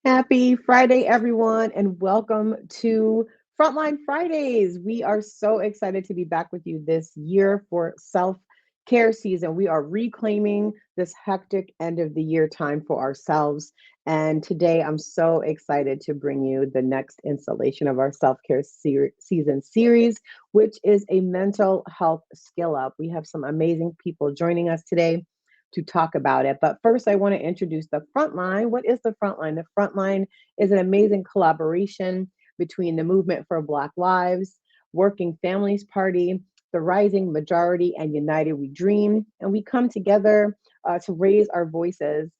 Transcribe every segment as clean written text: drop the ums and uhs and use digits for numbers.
Happy Friday, everyone, and welcome to Frontline Fridays. We are so excited to be back with you this year for self care season. We are reclaiming this hectic end of the year time for ourselves. And today I'm so excited to bring you the next installation of our self care season series, which is a mental health skill up. We have some amazing people joining us today to talk about it. But first, I want to introduce the Frontline. What is the Frontline? The Frontline is an amazing collaboration between the Movement for Black Lives, Working Families Party, the Rising Majority, and United We Dream. And we come together to raise our voices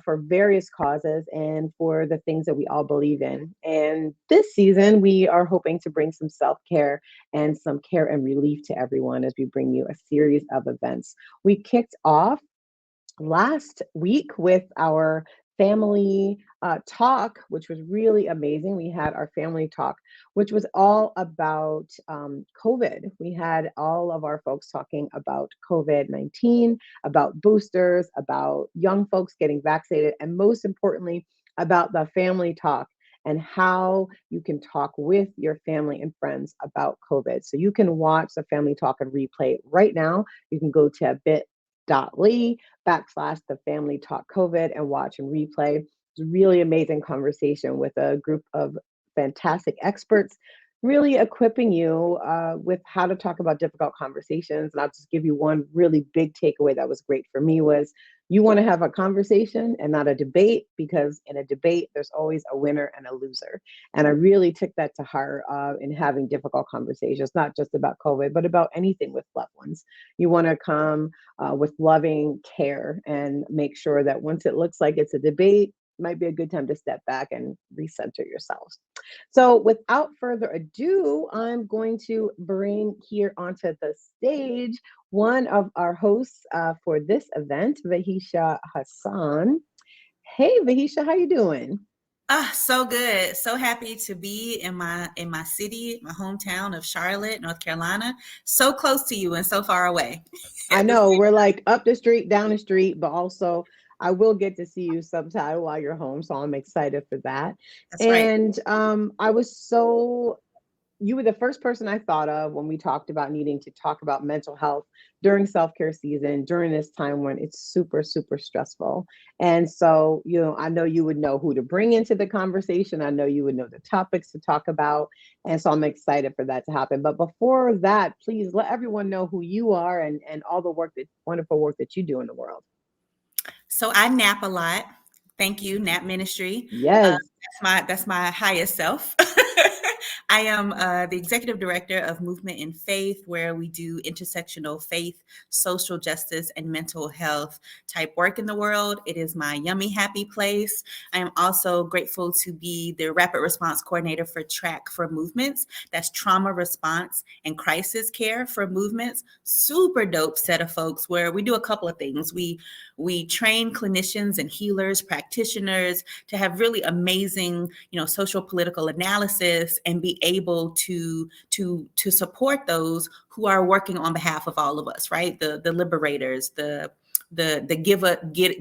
for various causes and for the things that we all believe in. And this season, we are hoping to bring some self care and some care and relief to everyone as we bring you a series of events. We kicked off last week with our family talk, which was really amazing. We had our family talk, which was all about COVID. We had all of our folks talking about COVID-19, about boosters, about young folks getting vaccinated, and most importantly, about the family talk and how you can talk with your family and friends about COVID. So you can watch the family talk and replay right now. You can go to bit.ly/ the family talk COVID and watch and replay. It's a really amazing conversation with a group of fantastic experts, really equipping you with how to talk about difficult conversations. And I'll just give you one really big takeaway that was great for me was you want to have a conversation and not a debate, because in a debate, there's always a winner and a loser. And I really took that to heart in having difficult conversations, not just about COVID, but about anything with loved ones. You want to come with loving care and make sure that once it looks like it's a debate, might be a good time to step back and recenter yourselves. So, without further ado, I'm going to bring here onto the stage one of our hosts for this event, Vahisha Hassan. Hey, Vahisha, how you doing? Ah, so good. So happy to be in my city, my hometown of Charlotte, North Carolina. So close to you and so far away I at the know same we're time. like up the street, down the street, but also I will get to see you sometime while you're home. So I'm excited for that. That's right. And I was so you were the first person I thought of when we talked about needing to talk about mental health during self care season, during this time when it's super, super stressful. And so, I know you would know who to bring into the conversation. I know you would know the topics to talk about. And so I'm excited for that to happen. But before that, please let everyone know who you are and all the wonderful work that you do in the world. So I nap a lot. Thank you, Nap Ministry. Yes. That's my highest self. I am the executive director of Movement in Faith, where we do intersectional faith, social justice, and mental health type work in the world. It is my yummy, happy place. I am also grateful to be the rapid response coordinator for TRAC for Movements. That's trauma response and crisis care for movements. Super dope set of folks where we do a couple of things. We train clinicians and healers, practitioners to have really amazing, social political analysis and be able to support those who are working on behalf of all of us, right? The liberators, the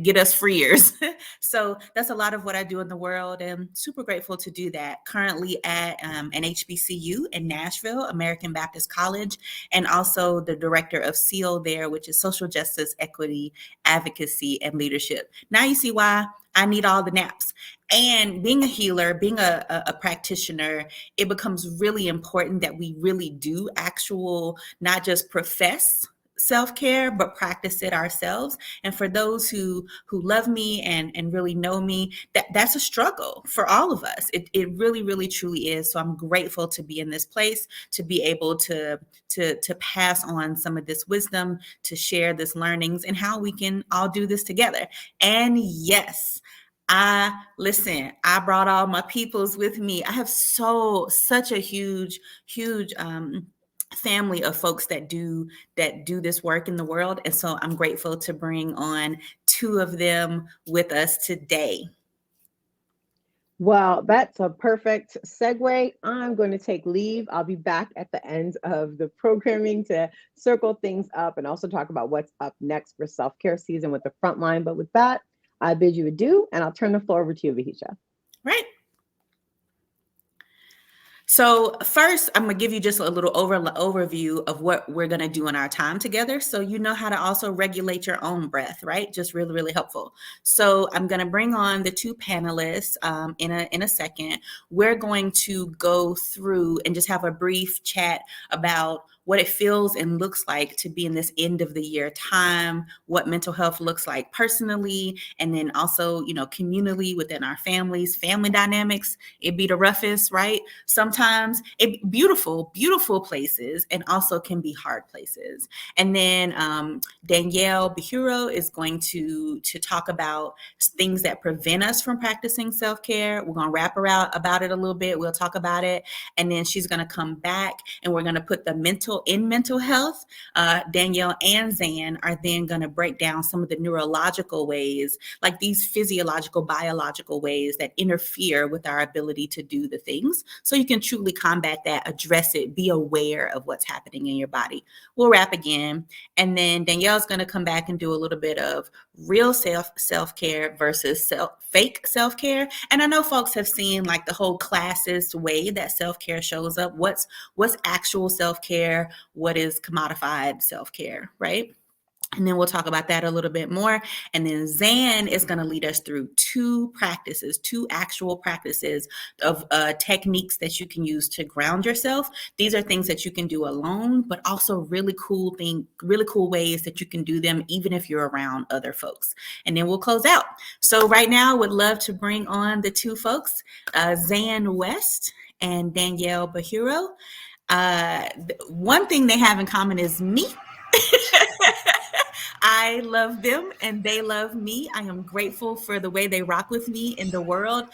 get us freers. So that's a lot of what I do in the world, and super grateful to do that. Currently at an HBCU in Nashville, American Baptist College, and also the director of SEAL there, which is Social Justice, Equity, Advocacy, and Leadership. Now you see why I need all the naps. And being a healer, being a practitioner, it becomes really important that we really do actual, not just profess self-care, but practice it ourselves. And for those who love me and really know me, that's a struggle for all of us. It really, really, truly is. So I'm grateful to be in this place, to be able to pass on some of this wisdom, to share this learnings and how we can all do this together. And yes, I brought all my peoples with me. I have such a huge family of folks that do this work in the world. And so I'm grateful to bring on two of them with us today. Well, that's a perfect segue. I'm going to take leave. I'll be back at the end of the programming to circle things up and also talk about what's up next for self care season with the Frontline. But with that, I bid you adieu and I'll turn the floor over to you, Vahisha. right? So first, I'm gonna give you just a little overview of what we're gonna do in our time together, so you know how to also regulate your own breath, right? Just really, really helpful. So I'm gonna bring on the two panelists in a second. We're going to go through and just have a brief chat about what it feels and looks like to be in this end of the year time, what mental health looks like personally, and then also, communally within our families, family dynamics. It be the roughest, right? Sometimes it beautiful, beautiful places, and also can be hard places. And then Danielle Bahuro is going to talk about things that prevent us from practicing self-care. We're going to wrap around about it a little bit. We'll talk about it, and then she's going to come back and we're going to put the mental health. Danielle and Zan are then going to break down some of the neurological ways, like these physiological, biological ways that interfere with our ability to do the things. So you can truly combat that, address it, be aware of what's happening in your body. We'll wrap again. And then Danielle's going to come back and do a little bit of real self-care versus fake self-care. And I know folks have seen like the whole classist way that self-care shows up. What's actual self-care? What is commodified self-care, right? And then we'll talk about that a little bit more. And then Zan is going to lead us through two actual practices of techniques that you can use to ground yourself. These are things that you can do alone, but also really cool ways that you can do them even if you're around other folks. And then we'll close out. So right now, I would love to bring on the two folks, Zan West and Danielle Bahuro. One thing they have in common is me. I love them and they love me. I am grateful for the way they rock with me in the world.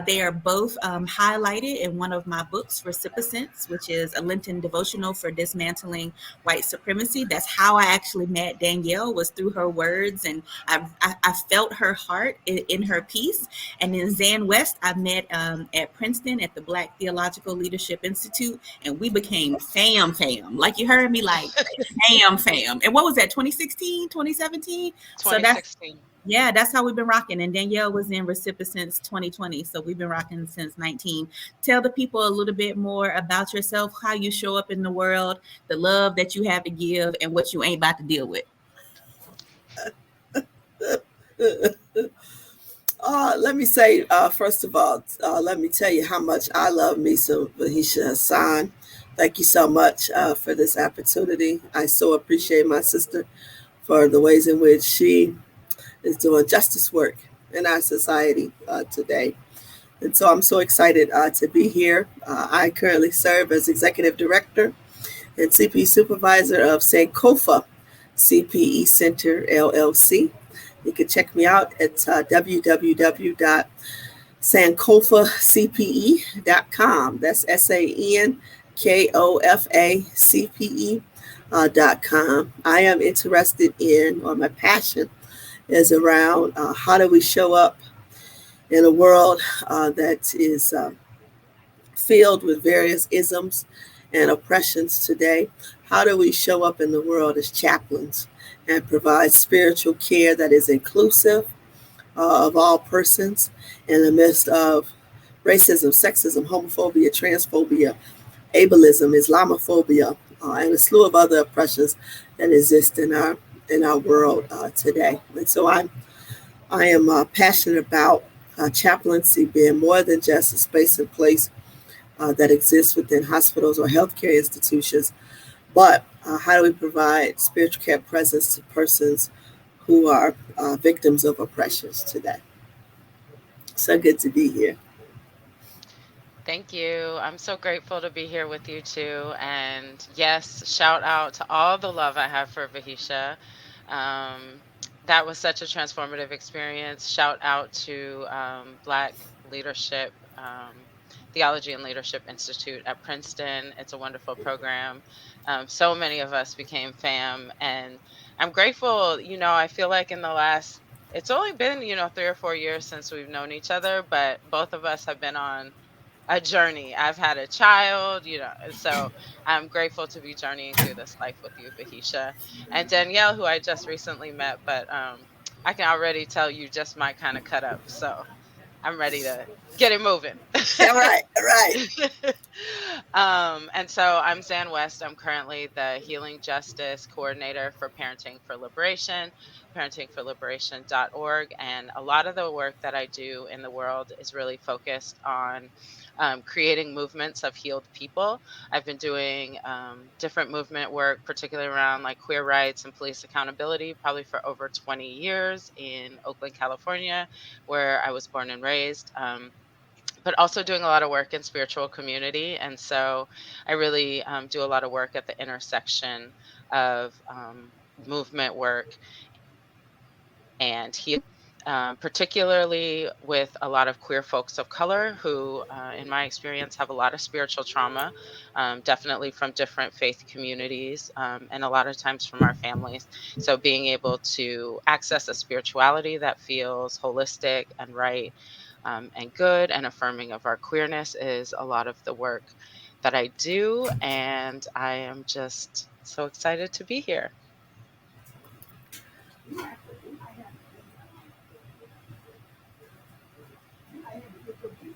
They are both highlighted in one of my books, Recipients, which is a Lenten devotional for dismantling white supremacy. That's how I actually met Danielle, was through her words, and I felt her heart in her piece. And then Zan West, I met at Princeton at the Black Theological Leadership Institute, and we became fam. Like you heard me, like fam. And what was that, 2016, 2017? So that's, 2016. yeah, that's how we've been rocking. And Danielle was in Recipient since 2020. So we've been rocking since 19. Tell the people a little bit more about yourself, how you show up in the world, the love that you have to give, and what you ain't about to deal with. Let me say, first of all, let me tell you how much I love me some Vahisha Hassan. Thank you so much for this opportunity. I so appreciate my sister for the ways in which she is doing justice work in our society today. And so I'm so excited to be here. I currently serve as Executive Director and CPE Supervisor of Sankofa CPE Center, LLC. You can check me out at www.sankofacpe.com. That's SANKOFACPE.com. I am interested in, or my passion is around how do we show up in a world that is filled with various isms and oppressions today. How do we show up in the world as chaplains and provide spiritual care that is inclusive of all persons in the midst of racism, sexism, homophobia, transphobia, ableism, Islamophobia, and a slew of other oppressions that exist in our world today. And so I am passionate about chaplaincy being more than just a space and place that exists within hospitals or healthcare institutions, but how do we provide spiritual care presence to persons who are victims of oppressions today? So good to be here. Thank you. I'm so grateful to be here with you too. And yes, shout out to all the love I have for Vahisha. Um, that was such a transformative experience. Shout out to Black Leadership, Theology and Leadership Institute at Princeton. It's a wonderful program. So many of us became fam. And I'm grateful, I feel like in the last, it's only been, 3 or 4 years since we've known each other, but both of us have been on a journey. I've had a child, so I'm grateful to be journeying through this life with you, Vahisha. And Danielle, who I just recently met, but I can already tell you just might kind of cut up. So I'm ready to get it moving. All right. All right. And so I'm Zan West. I'm currently the Healing Justice Coordinator for Parenting for Liberation, parentingforliberation.org. And a lot of the work that I do in the world is really focused on creating movements of healed people. I've been doing different movement work, particularly around like queer rights and police accountability, probably for over 20 years in Oakland, California, where I was born and raised. But also doing a lot of work in spiritual community. And so I really do a lot of work at the intersection of movement work and healing. Particularly with a lot of queer folks of color who, in my experience, have a lot of spiritual trauma, definitely from different faith communities, and a lot of times from our families. So, being able to access a spirituality that feels holistic and right, and good and affirming of our queerness is a lot of the work that I do. And I am just so excited to be here.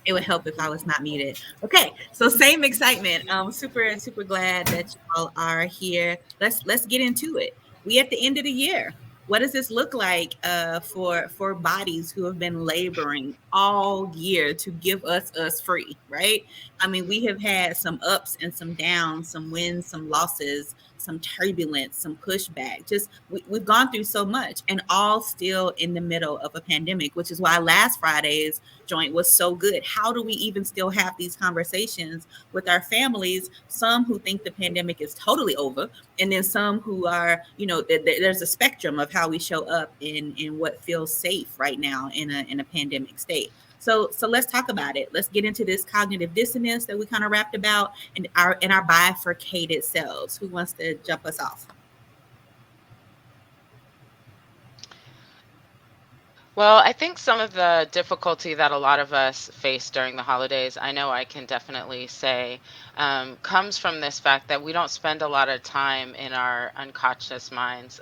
It would help if I was not muted. Okay, so same excitement. Super glad that y'all are here. Let's get into it. We at the end of the year. What does this look like for bodies who have been laboring all year to give us free, right? I mean, we have had some ups and some downs, some wins, some losses, some turbulence, some pushback. Just we've gone through so much, and all still in the middle of a pandemic, which is why last Friday's joint was so good. How do we even still have these conversations with our families? Some who think the pandemic is totally over, and then some who are, there's a spectrum of how we show up in what feels safe right now in a pandemic state. So let's talk about it. Let's get into this cognitive dissonance that we kind of rapped about, and our bifurcated selves. Who wants to jump us off? Well, I think some of the difficulty that a lot of us face during the holidays, I know I can definitely say, comes from this fact that we don't spend a lot of time in our unconscious minds.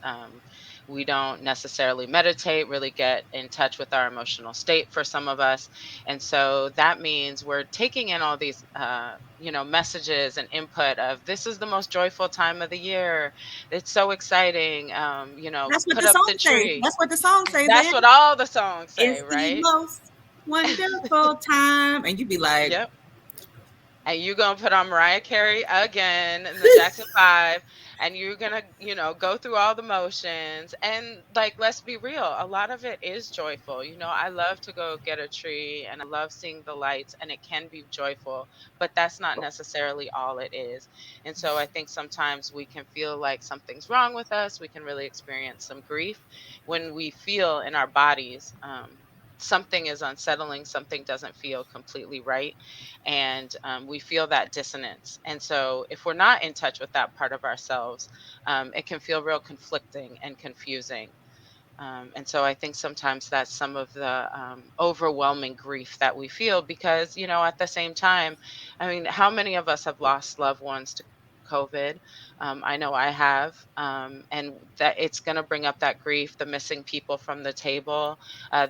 We don't necessarily meditate, really get in touch with our emotional state for some of us. And so that means we're taking in all these, messages and input of this is the most joyful time of the year. It's so exciting. That's what Put the up song the says. tree. That's what the song says. That's what all the songs say, It's the right? most wonderful time, and you'd be like, Yep. And you're gonna put on Mariah Carey again and the Jackson Five, and you're gonna, go through all the motions. And like, let's be real, a lot of it is joyful. I love to go get a tree and I love seeing the lights, and it can be joyful, but that's not necessarily all it is. And so I think sometimes we can feel like something's wrong with us. We can really experience some grief when we feel in our bodies. Something is unsettling, something doesn't feel completely right, and we feel that dissonance. And so if we're not in touch with that part of ourselves, it can feel real conflicting and confusing. And so I think sometimes that's some of the overwhelming grief that we feel because, at the same time, I mean, how many of us have lost loved ones to COVID? I know I have. And that it's going to bring up that grief, the missing people from the table,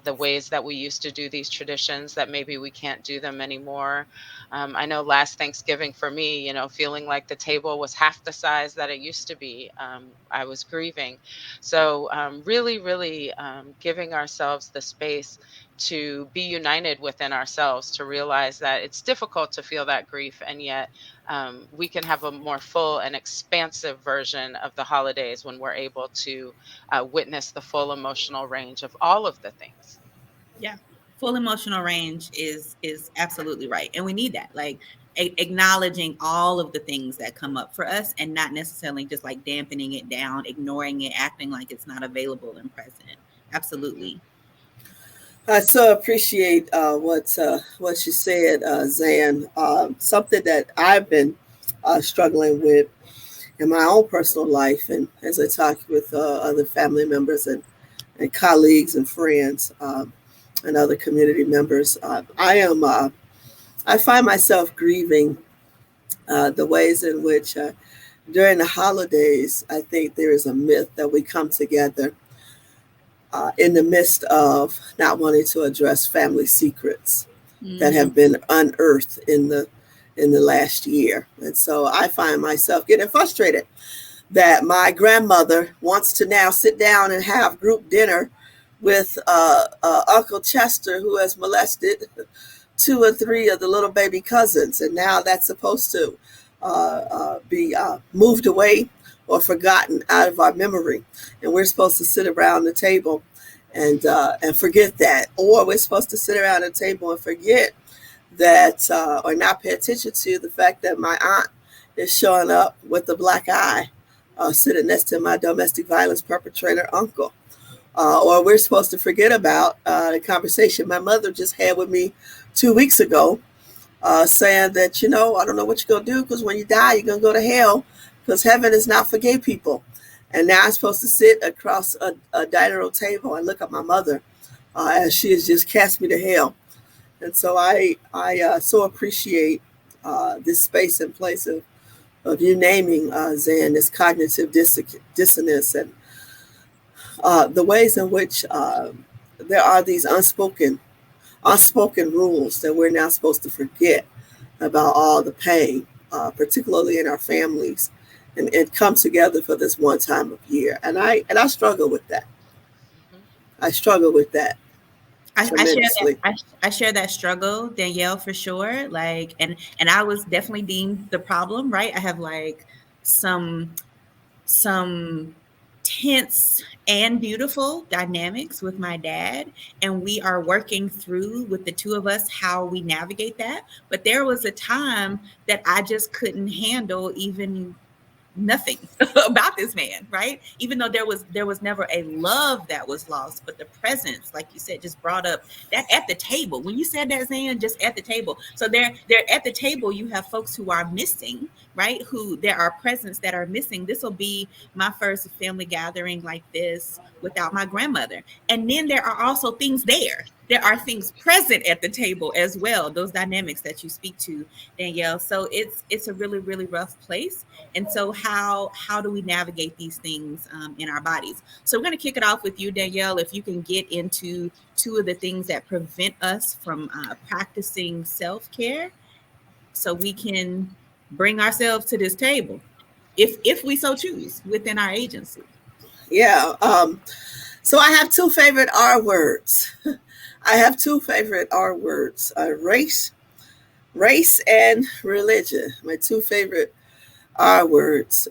the ways that we used to do these traditions that maybe we can't do them anymore. I know last Thanksgiving for me, feeling like the table was half the size that it used to be, I was grieving. So, really, giving ourselves the space to be united within ourselves, to realize that it's difficult to feel that grief, and yet we can have a more full and expansive version of the holidays when we're able to witness the full emotional range of all of the things. yeah, full emotional range is absolutely right, and we need that. Like acknowledging all of the things that come up for us, and not necessarily just like dampening it down, ignoring it, acting like it's not available and present. Absolutely. I so appreciate what you said, Zan. Something that I've been struggling with in my own personal life, and as I talk with other family members and colleagues and friends and other community members, I find myself grieving the ways in which during the holidays, I think there is a myth that we come together in the midst of not wanting to address family secrets that Mhm. have been unearthed in the last year. And so I find myself getting frustrated that my grandmother wants to now sit down and have group dinner with Uncle Chester, who has molested 2 or 3 of the little baby cousins, and now that's supposed to be moved away or forgotten out of our memory, and we're supposed to sit around the table and forget that, or we're supposed to sit around the table and forget that, or not pay attention to the fact that my aunt is showing up with a black eye, sitting next to my domestic violence perpetrator uncle. Or we're supposed to forget about the conversation my mother just had with me 2 weeks ago, saying that, I don't know what you're going to do, because when you die, you're going to go to hell, because heaven is not for gay people. And now I'm supposed to sit across a dining room table and look at my mother as she has just cast me to hell. And so I so appreciate this space and place of you naming, Zan, this cognitive dissonance, and the ways in which there are these unspoken rules that we're now supposed to forget about all the pain, particularly in our families, and come together for this one time of year. And I struggle with that. Mhm. I struggle with that I share that. tremendously. I share that struggle, Danielle, for sure. Like, and I was definitely deemed the problem, right? I have like some some tense and beautiful dynamics with my dad, and we are working through with the two of us how we navigate that. But there was a time that I just couldn't handle even nothing about this man, right? Even though there was never a love that was lost, but the presence, like you said, just brought up that at the table. When you said that, Zan, just at the table. So they're at the table, you have folks who are missing, right? Who there are presents that are missing. This will be my first family gathering like this without my grandmother. And then there are also things there. There are things present at the table as well, those dynamics that you speak to, Danielle. So it's a really, really rough place. And so how do we navigate these things in our bodies? So we're going to kick it off with you, Danielle. If you can get into two of the things that prevent us from practicing self-care, so we can bring ourselves to this table, if we so choose within our agency. Yeah. So I have two favorite R words. I have two favorite R words: race, and religion. My two favorite R words.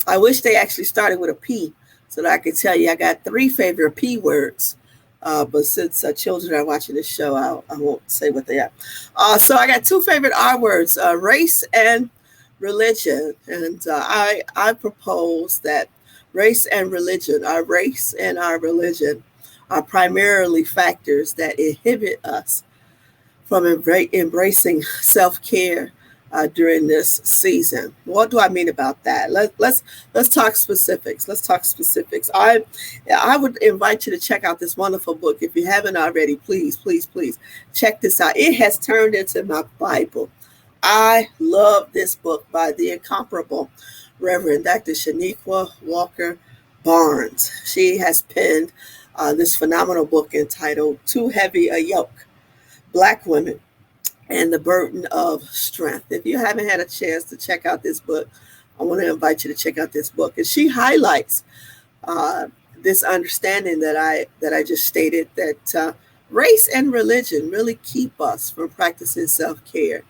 I wish they actually started with a P so that I could tell you I got three favorite P words. But since children are watching this show, I won't say what they are. So I got two favorite R words: race and religion. And I propose that race and religion, our race and our religion, are primarily factors that inhibit us from embracing self-care during this season. What do I mean about that? Let's talk specifics. Let's talk specifics. I would invite you to check out this wonderful book. If you haven't already, please, please, please check this out. It has turned into my Bible. I love this book by the incomparable Reverend Dr. Shaniqua Walker Barnes. She has penned this phenomenal book entitled "Too Heavy a Yoke: Black Women and the Burden of Strength." If you haven't had a chance to check out this book, I want to invite you to check out this book. And she highlights this understanding that I just stated, that race and religion really keep us from practicing self-care,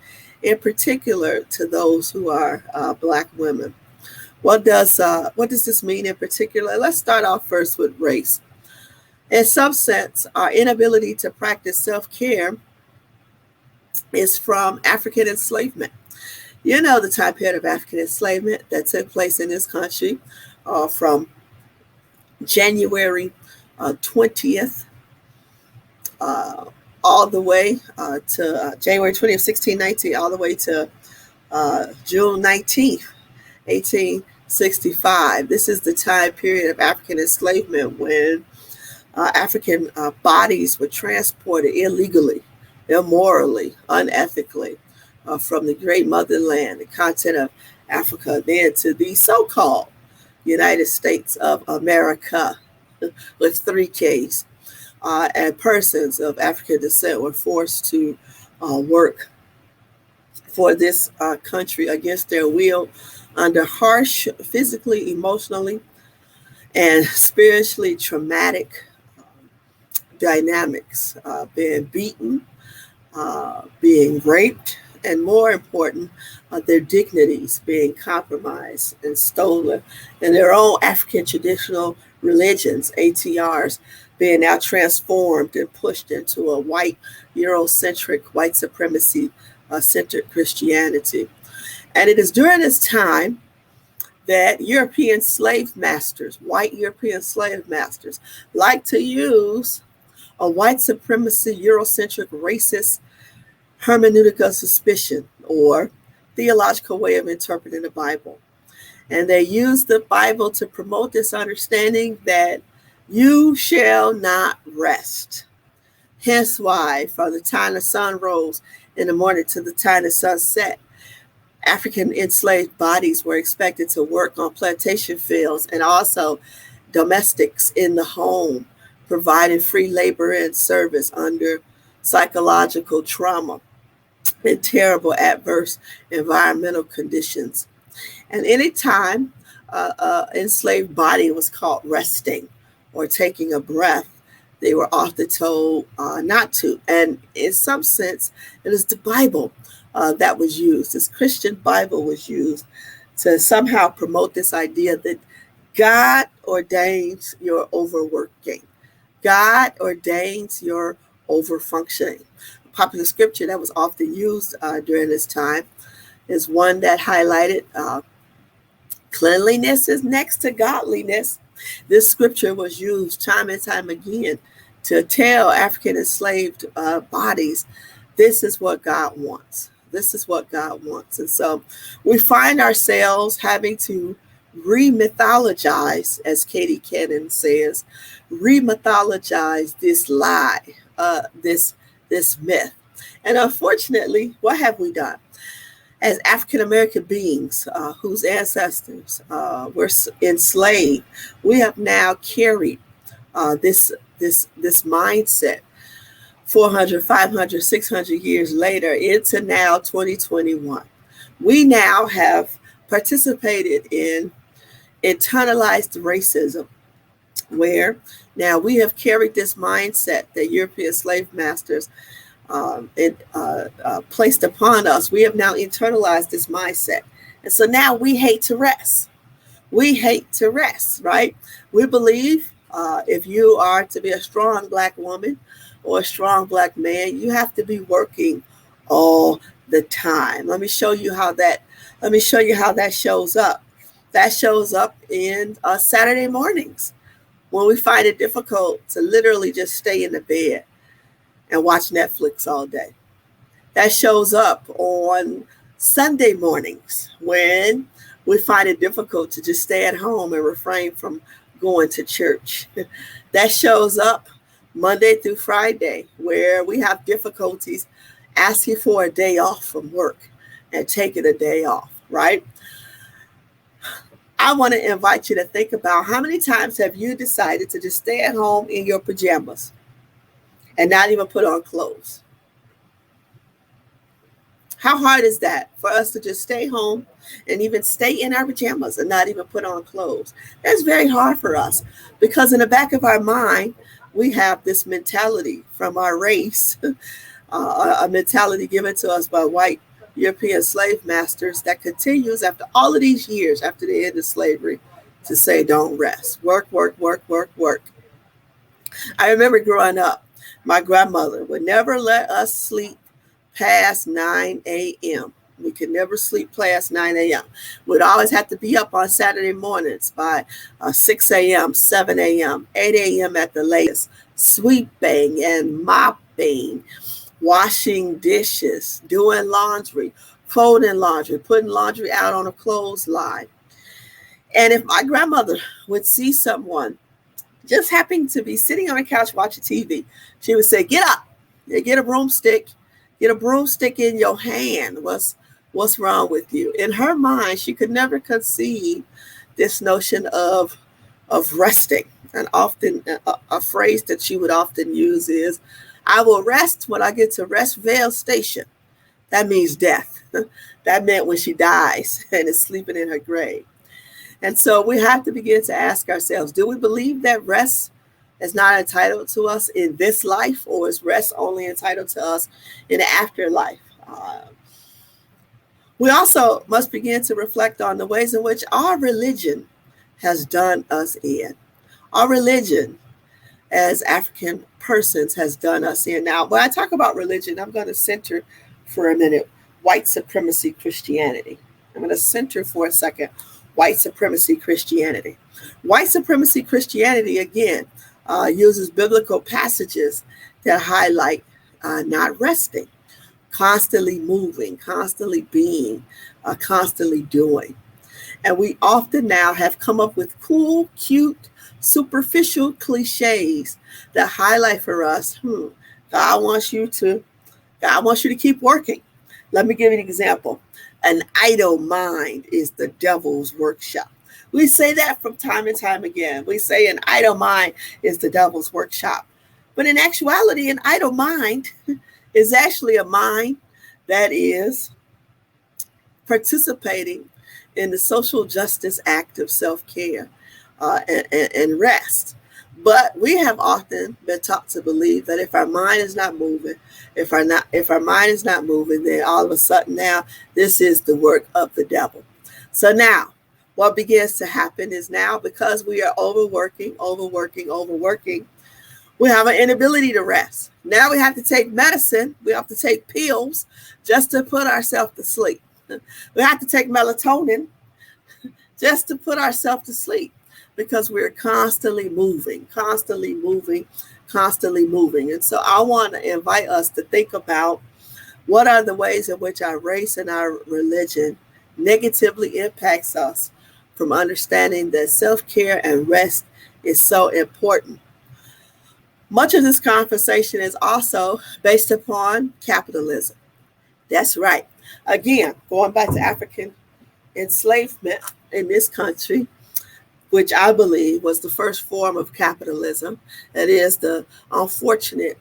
in particular to those who are Black women. What does this mean in particular? Let's start off first with race. In some sense, our inability to practice self-care is from African enslavement. You know, the time period of African enslavement that took place in this country from January 20th all the way to January 20th, 1619, all the way to June 19th, 1865. This is the time period of African enslavement when African bodies were transported illegally, immorally, unethically from the great motherland, the continent of Africa, then to the so-called United States of America. with 3 Ks. And persons of African descent were forced to work for this country against their will under harsh, physically, emotionally, and spiritually traumatic dynamics, being beaten, being raped, and more important, their dignities being compromised and stolen, and their own African traditional religions, ATRs, being now transformed and pushed into a white, Eurocentric, white supremacy centered Christianity. And it is during this time that European slave masters, white European slave masters, like to use a white supremacy, Eurocentric, racist hermeneutic of suspicion, or theological way of interpreting the Bible. And they use the Bible to promote this understanding that you shall not rest. Hence why, from the time the sun rose in the morning to the time the sun set, African enslaved bodies were expected to work on plantation fields and also domestics in the home, providing free labor and service under psychological trauma and terrible adverse environmental conditions. And anytime enslaved body was caught resting or taking a breath, they were often told not to. And in some sense, it is the Bible that was used. This Christian Bible was used to somehow promote this idea that God ordains your overworking. God ordains your overfunctioning. A popular scripture that was often used during this time is one that highlighted cleanliness is next to godliness. This scripture was used time and time again to tell African enslaved bodies, this is what God wants. This is what God wants. And so we find ourselves having to re-mythologize, as Katie Cannon says, re-mythologize this lie, this myth. And unfortunately, what have we done? As African American beings whose ancestors were enslaved, we have now carried this mindset 400, 500, 600 years later into now 2021. We now have participated in internalized racism, where now we have carried this mindset that European slave masters placed upon us. We have now internalized this mindset. And so now we hate to rest. We hate to rest, right? We believe if you are to be a strong Black woman or a strong Black man, you have to be working all the time. Let me show you how that shows up. That shows up in Saturday mornings when we find it difficult to literally just stay in the bed and watch Netflix all day. That shows up on Sunday mornings when we find it difficult to just stay at home and refrain from going to church. That shows up Monday through Friday, where we have difficulties asking for a day off from work and taking a day off, right? I want to invite you to think about how many times have you decided to just stay at home in your pajamas and not even put on clothes? How hard is that for us to just stay home and even stay in our pajamas and not even put on clothes? That's very hard for us because in the back of our mind, we have this mentality from our race, a mentality given to us by white European slave masters that continues after all of these years after the end of slavery to say, don't rest, work, work, work, work, work. I remember growing up, my grandmother would never let us sleep past 9 a.m. We could never sleep past 9 a.m. We'd always have to be up on Saturday mornings by 6 a.m., 7 a.m., 8 a.m. at the latest, sweeping and mopping, washing dishes, doing laundry, folding laundry, putting laundry out on a clothesline. And if my grandmother would see someone just happening to be sitting on a couch watching TV, she would say, get up, get a broomstick in your hand. What's wrong with you? In her mind, she could never conceive this notion of resting. And often a phrase that she would often use is, I will rest when I get to Restvale Station. That means death. That meant when she dies and is sleeping in her grave. And so we have to begin to ask ourselves, do we believe that rest is not entitled to us in this life, or is rest only entitled to us in the afterlife? We also must begin to reflect on the ways in which our religion has done us in. Our religion as African persons has done us in. Now, when I talk about religion, I'm going to center for a minute white supremacy Christianity. I'm going to center for a second white supremacy Christianity. White supremacy Christianity, again, uses biblical passages that highlight not resting, constantly moving, constantly being, constantly doing. And we often now have come up with cool, cute, superficial cliches that highlight for us, God wants you to keep working. Let me give you an example. An idle mind is the devil's workshop. We say that from time and time again. We say an idle mind is the devil's workshop. But in actuality, an idle mind is actually a mind that is participating in the social justice act of self-care and rest. But we have often been taught to believe that if our mind is not moving, if our mind is not moving, then all of a sudden now this is the work of the devil. So now what begins to happen is, now because we are overworking, we have an inability to rest. Now we have to take medicine. We have to take pills just to put ourselves to sleep. We have to take melatonin just to put ourselves to sleep, because we're constantly moving. And so I want to invite us to think about what are the ways in which our race and our religion negatively impacts us from understanding that self-care and rest is so important. Much of this conversation is also based upon capitalism. That's right. Again, going back to African enslavement in this country, which I believe was the first form of capitalism. That is the unfortunate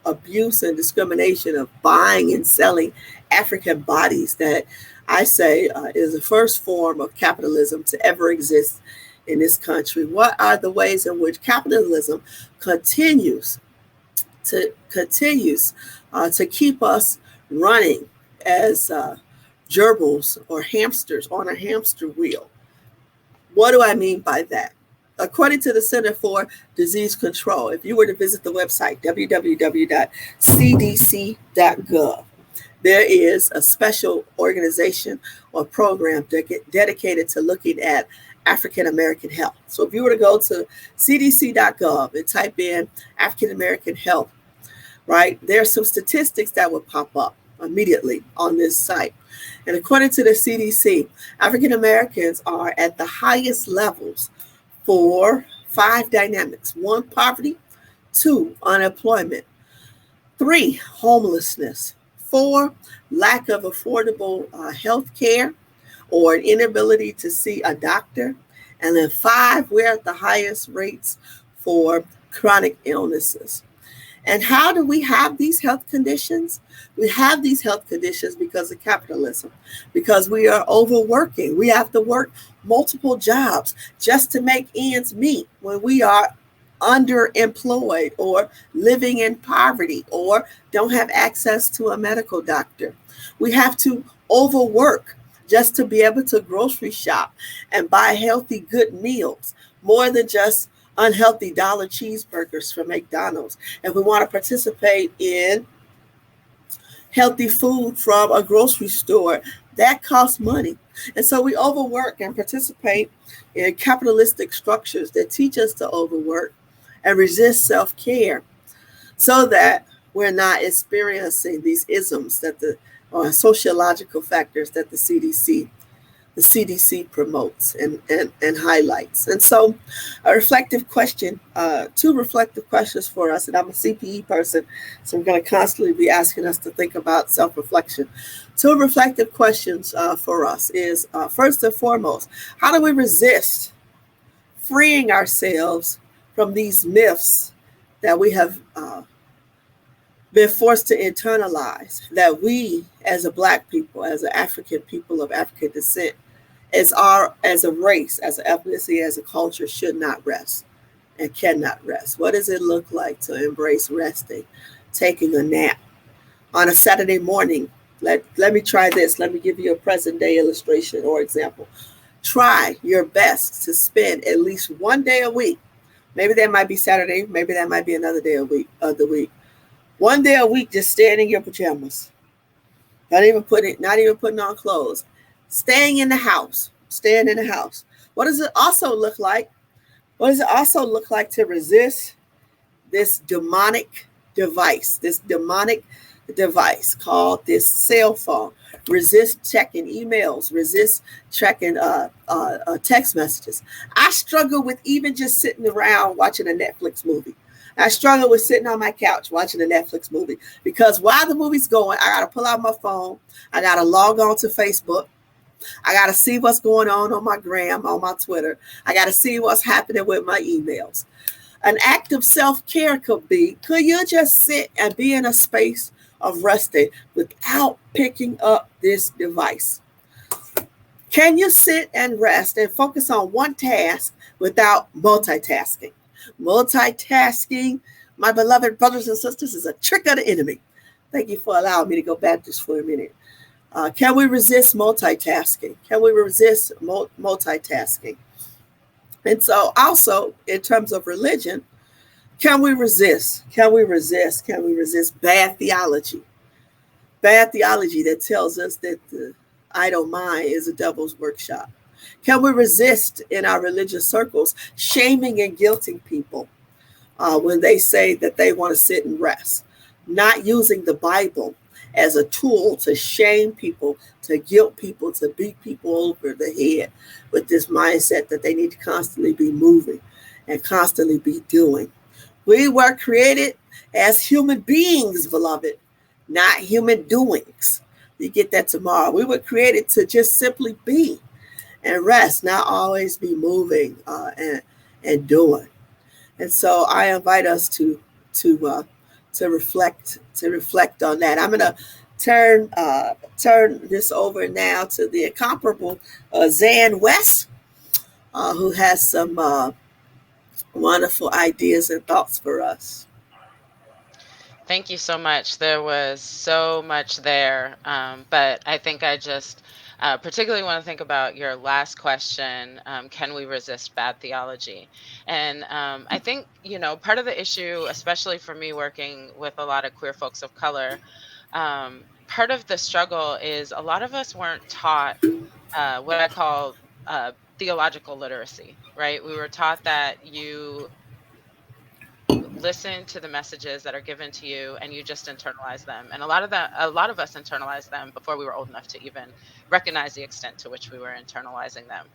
abuse and discrimination of buying and selling African bodies, that I say is the first form of capitalism to ever exist in this country. What are the ways in which capitalism continues to keep us running as gerbils or hamsters on a hamster wheel? What do I mean by that? According to the Center for Disease Control, if you were to visit the website, www.cdc.gov, there is a special organization or program dedicated to looking at African American health. So if you were to go to cdc.gov and type in African American health, right, there are some statistics that will pop up immediately on this site. And according to the CDC, African Americans are at the highest levels for 5 dynamics: 1, poverty; 2, unemployment; 3, homelessness; 4, lack of affordable health care or an inability to see a doctor; and then 5, we're at the highest rates for chronic illnesses. And how do we have these health conditions? We have these health conditions because of capitalism, because we are overworking. We have to work multiple jobs just to make ends meet when we are underemployed or living in poverty or don't have access to a medical doctor. We have to overwork just to be able to grocery shop and buy healthy, good meals, more than just unhealthy dollar cheeseburgers from McDonald's. And we want to participate in healthy food from a grocery store. That costs money. And so we overwork and participate in capitalistic structures that teach us to overwork and resist self-care, so that we're not experiencing these isms that or sociological factors that the CDC promotes and highlights. And so a reflective question, 2 reflective questions for us, and I'm a CPE person, so I'm going to constantly be asking us to think about self-reflection. 2 reflective questions for us is, first and foremost, how do we resist freeing ourselves from these myths that we have been forced to internalize, that we as a black people, as an African people of African descent, as a race, as an ethnicity, as a culture, should not rest and cannot rest. What does it look like to embrace resting, taking a nap on a Saturday morning? Let me try this. Let me give you a present day illustration or example. Try your best to spend at least one day a week. Maybe that might be Saturday. Maybe that might be another day of the week. One day a week, just staying in your pajamas, not even putting on clothes, staying in the house, staying in the house. What does it also look like? What does it also look like to resist this demonic device called this cell phone? Resist checking emails, resist checking text messages. I struggle with even just sitting around watching a Netflix movie. I struggle with sitting on my couch watching a Netflix movie because while the movie's going, I got to pull out my phone. I got to log on to Facebook. I got to see what's going on my gram, on my Twitter. I got to see what's happening with my emails. An act of self-care could you just sit and be in a space of resting without picking up this device? Can you sit and rest and focus on one task without multitasking? Multitasking, my beloved brothers and sisters, is a trick of the enemy. Thank you for allowing me to go back just for a minute. Can we resist multitasking? Can we resist multitasking? And so also in terms of religion, can we resist? Can we resist? Can we resist bad theology? Bad theology that tells us that the idle mind is a devil's workshop. Can we resist in our religious circles shaming and guilting people when they say that they want to sit and rest? Not using the Bible as a tool to shame people, to guilt people, to beat people over the head with this mindset that they need to constantly be moving and constantly be doing. We were created as human beings, beloved, not human doings. You get that tomorrow. We were created to just simply be and rest, not always be moving and doing. And so I invite us to reflect on that. I'm gonna turn this over now to the incomparable Zan West, who has some wonderful ideas and thoughts for us. Thank you so much. There was so much there. But I think I just particularly want to think about your last question, can we resist bad theology? And I think, part of the issue, especially for me working with a lot of queer folks of color, part of the struggle is a lot of us weren't taught what I call theological literacy, right? We were taught that you listen to the messages that are given to you and you just internalize them. And a lot of us internalized them before we were old enough to even recognize the extent to which we were internalizing them.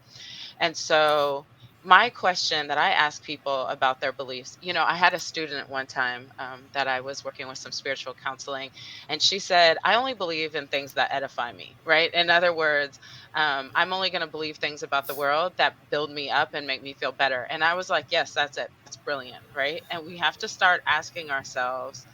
And so my question that I ask people about their beliefs, I had a student one time that I was working with some spiritual counseling, and she said, I only believe in things that edify me, right? In other words, I'm only going to believe things about the world that build me up and make me feel better. And I was like, yes, that's it. That's brilliant, right? And we have to start asking ourselves,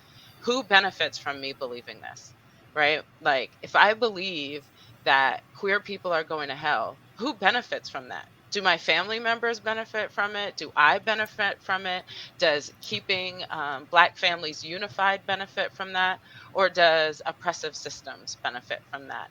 who benefits from me believing this, right? Like, if I believe that queer people are going to hell, who benefits from that? Do my family members benefit from it? Do I benefit from it? Does keeping Black families unified benefit from that? Or does oppressive systems benefit from that?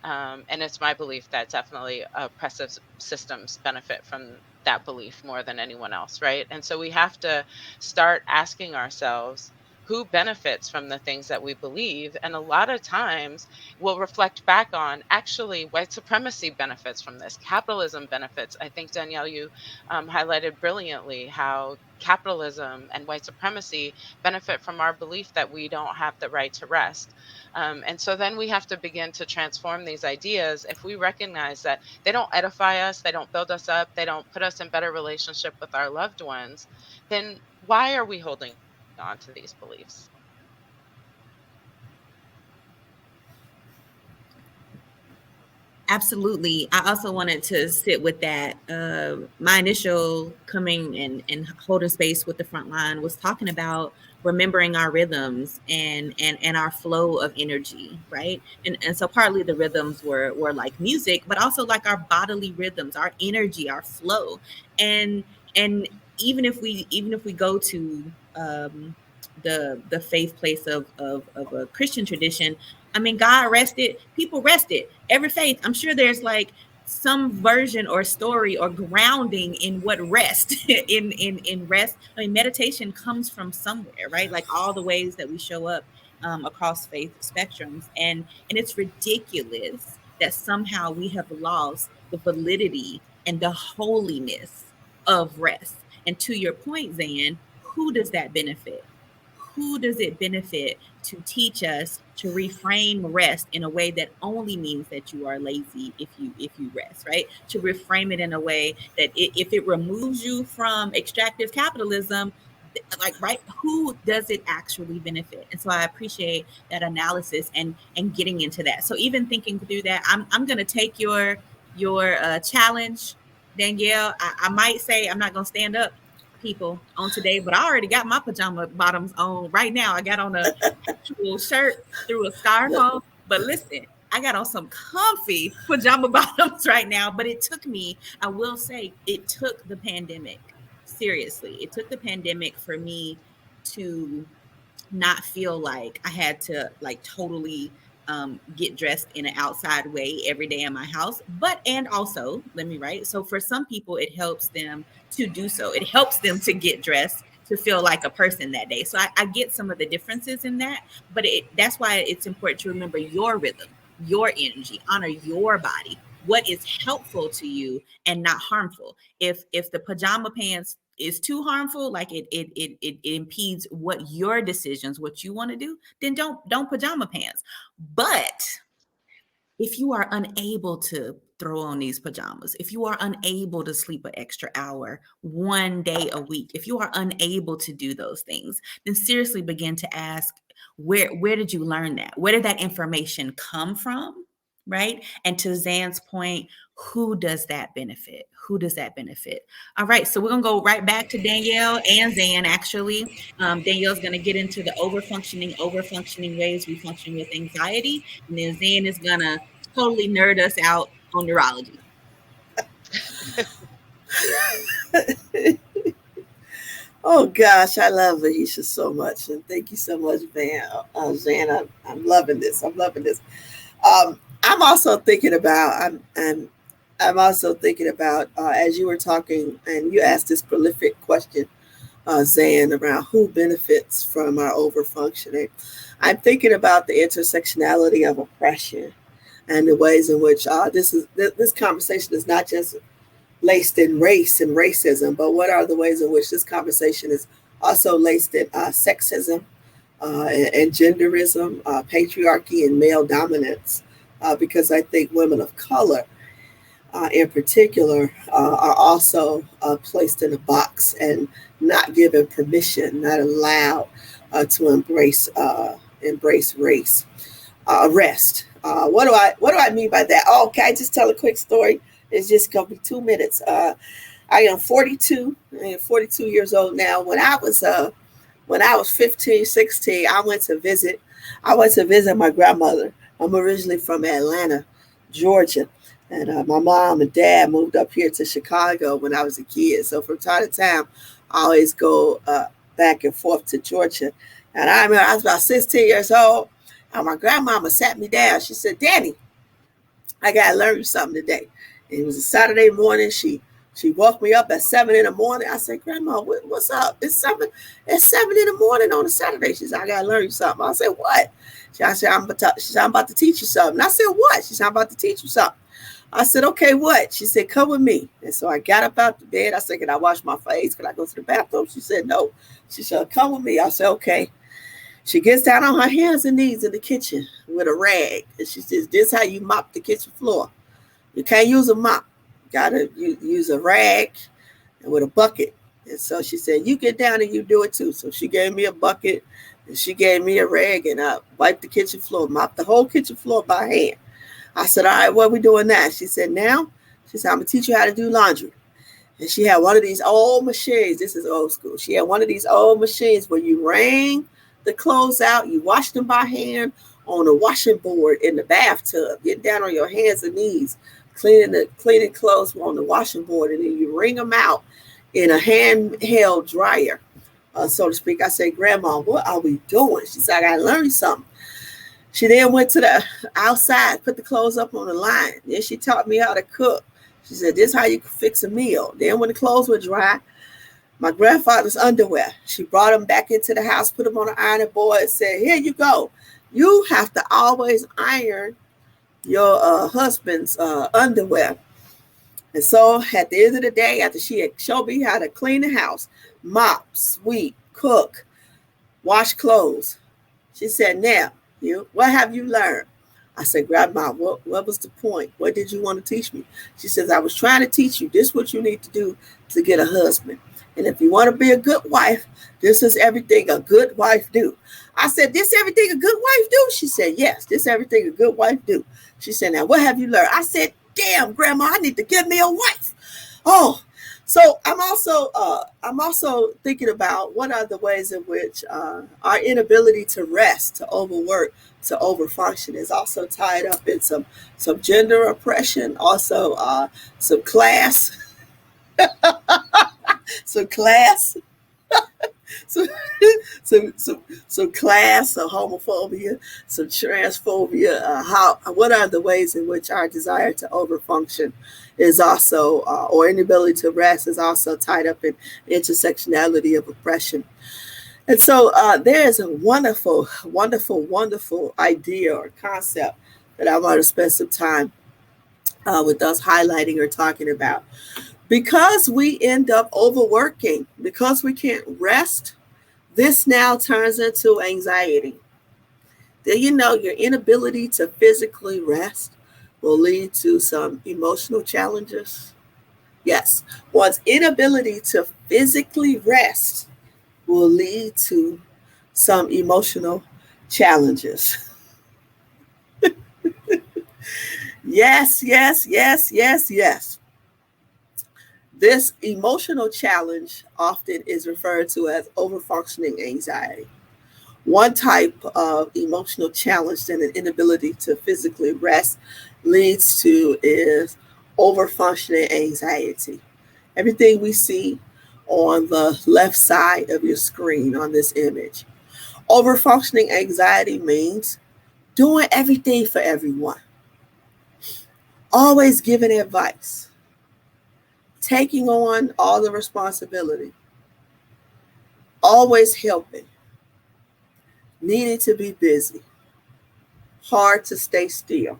And it's my belief that definitely oppressive systems benefit from that belief more than anyone else, right? And so we have to start asking ourselves, who benefits from the things that we believe? And a lot of times we'll reflect back on, actually, white supremacy benefits from this, capitalism benefits. I think, Danielle, you highlighted brilliantly how capitalism and white supremacy benefit from our belief that we don't have the right to rest. And so then we have to begin to transform these ideas. If we recognize that they don't edify us, they don't build us up, they don't put us in better relationship with our loved ones, then why are we holding on to these beliefs? Absolutely. I also wanted to sit with that. My initial coming and holding space with the front line was talking about remembering our rhythms and our flow of energy, right? And so partly the rhythms were like music, but also like our bodily rhythms, our energy, our flow. And even if we go to the faith place of a Christian tradition, I mean, God rested, people rested. Every faith, I'm sure there's like some version or story or grounding in what rest in rest. I mean, meditation comes from somewhere, right? Like all the ways that we show up across faith spectrums, and it's ridiculous that somehow we have lost the validity and the holiness of rest. And to your point, Zan, who does that benefit? Who does it benefit to teach us to reframe rest in a way that only means that you are lazy if you rest, right? To reframe it in a way that if it removes you from extractive capitalism, like, right, who does it actually benefit? And so I appreciate that analysis and getting into that. So even thinking through that, I'm going to take your challenge, Danielle. I might say I'm not going to stand up, people, on today, but I already got my pajama bottoms on right now. I got on a actual shirt through a scarf on, but listen, I got on some comfy pajama bottoms right now. But it took me, I will say, it took the pandemic. Seriously, it took the pandemic for me to not feel like I had to like totally get dressed in an outside way every day in my house. But, and also, let me write. So for some people, it helps them to do so. It helps them to get dressed to feel like a person that day. So I get some of the differences in that, but that's why it's important to remember your rhythm, your energy, honor your body, what is helpful to you and not harmful. If the pajama pants is too harmful, like it impedes what your decisions, what you want to do, then don't pajama pants. But if you are unable to throw on these pajamas, if you are unable to sleep an extra hour one day a week, if you are unable to do those things, then seriously begin to ask, where did you learn that? Where did that information come from? Right? And to Zan's point, who does that benefit? Who does that benefit? All right, so we're gonna go right back to Danielle and Zan. Actually, Danielle's gonna get into the overfunctioning ways we function with anxiety, and then Zan is gonna totally nerd us out on neurology. Oh gosh, I love Aisha so much, and thank you so much, Zan. I'm loving this. I'm loving this. I'm also thinking about. I'm also thinking about as you were talking, and you asked this prolific question, Zan, around who benefits from our overfunctioning. I'm thinking about the intersectionality of oppression and the ways in which this conversation is not just laced in race and racism, but what are the ways in which this conversation is also laced in sexism and genderism, patriarchy, and male dominance? Because I think women of color, in particular, are also placed in a box and not given permission, not allowed to embrace race. Rest. What do I mean by that? Oh, can I just tell a quick story? It's just gonna be 2 minutes. I am 42. I am 42 years old now. When I was 15, 16, I went to visit my grandmother. I'm originally from Atlanta, Georgia. And my mom and dad moved up here to Chicago when I was a kid. So from time to time, I always go back and forth to Georgia. And I remember I was about 16 years old. And my grandmama sat me down. She said, "Danny, I got to learn you something today." And it was a Saturday morning. She woke me up at 7 in the morning. I said, "Grandma, what's up? It's 7 in the morning on a Saturday." She said, "I got to learn you something." I said, "What?" She said, "I'm about to teach you something." I said, "What?" She said, "I'm about to teach you something." I said, "Okay, what?" She said, "Come with me." And so I got up out the bed. I said, "Can I wash my face? Can I go to the bathroom?" She said, "No." She said, "Come with me." I said, "Okay." She gets down on her hands and knees in the kitchen with a rag. And she says, "This is how you mop the kitchen floor. You can't use a mop. You gotta use a rag and with a bucket." And so she said, "You get down and you do it too." So she gave me a bucket and she gave me a rag, and I wiped the kitchen floor, mopped the whole kitchen floor by hand. I said, all right, what are we doing now? She said, now? She said, I'm going to teach you how to do laundry. And she had one of these old machines. This is old school. She had one of these old machines where you wring the clothes out. You wash them by hand on a washing board in the bathtub. Get down on your hands and knees, cleaning clothes on the washing board. And then you wring them out in a handheld dryer, so to speak. I said, Grandma, what are we doing? She said, I got to learn something. She then went to the outside, put the clothes up on the line. Then she taught me how to cook. She said, this is how you fix a meal. Then when the clothes were dry, my grandfather's underwear, she brought them back into the house, put them on the ironing board and said, here you go. You have to always iron your husband's underwear. And so at the end of the day, after she had showed me how to clean the house, mop, sweep, cook, wash clothes, she said, now, what have you learned? I said, Grandma, what was the point? What did you want to teach me? She says, I was trying to teach you this is what you need to do to get a husband. And if you want to be a good wife, this is everything a good wife do. I said, this everything a good wife do? She said, yes, this everything a good wife do. She said, now what have you learned? I said, damn, Grandma, I need to get me a wife. Oh, so I'm also thinking about what are the ways in which our inability to rest, to overwork, to overfunction is also tied up in some gender oppression, also some class, some class, some class, some homophobia, some transphobia. What are the ways in which our desire to overfunction is also, or inability to rest is also tied up in intersectionality of oppression? And so there is a wonderful, wonderful, wonderful idea or concept that I want to spend some time with us highlighting or talking about. Because we end up overworking, because we can't rest, this now turns into anxiety. Do you know your inability to physically rest will lead to some emotional challenges? Yes, one's inability to physically rest will lead to some emotional challenges. Yes, yes, yes, yes, yes. This emotional challenge often is referred to as overfunctioning anxiety. One type of emotional challenge that an inability to physically rest leads to is overfunctioning anxiety. Everything we see on the left side of your screen on this image. Overfunctioning anxiety means doing everything for everyone, always giving advice, taking on all the responsibility, always helping, needing to be busy, hard to stay still.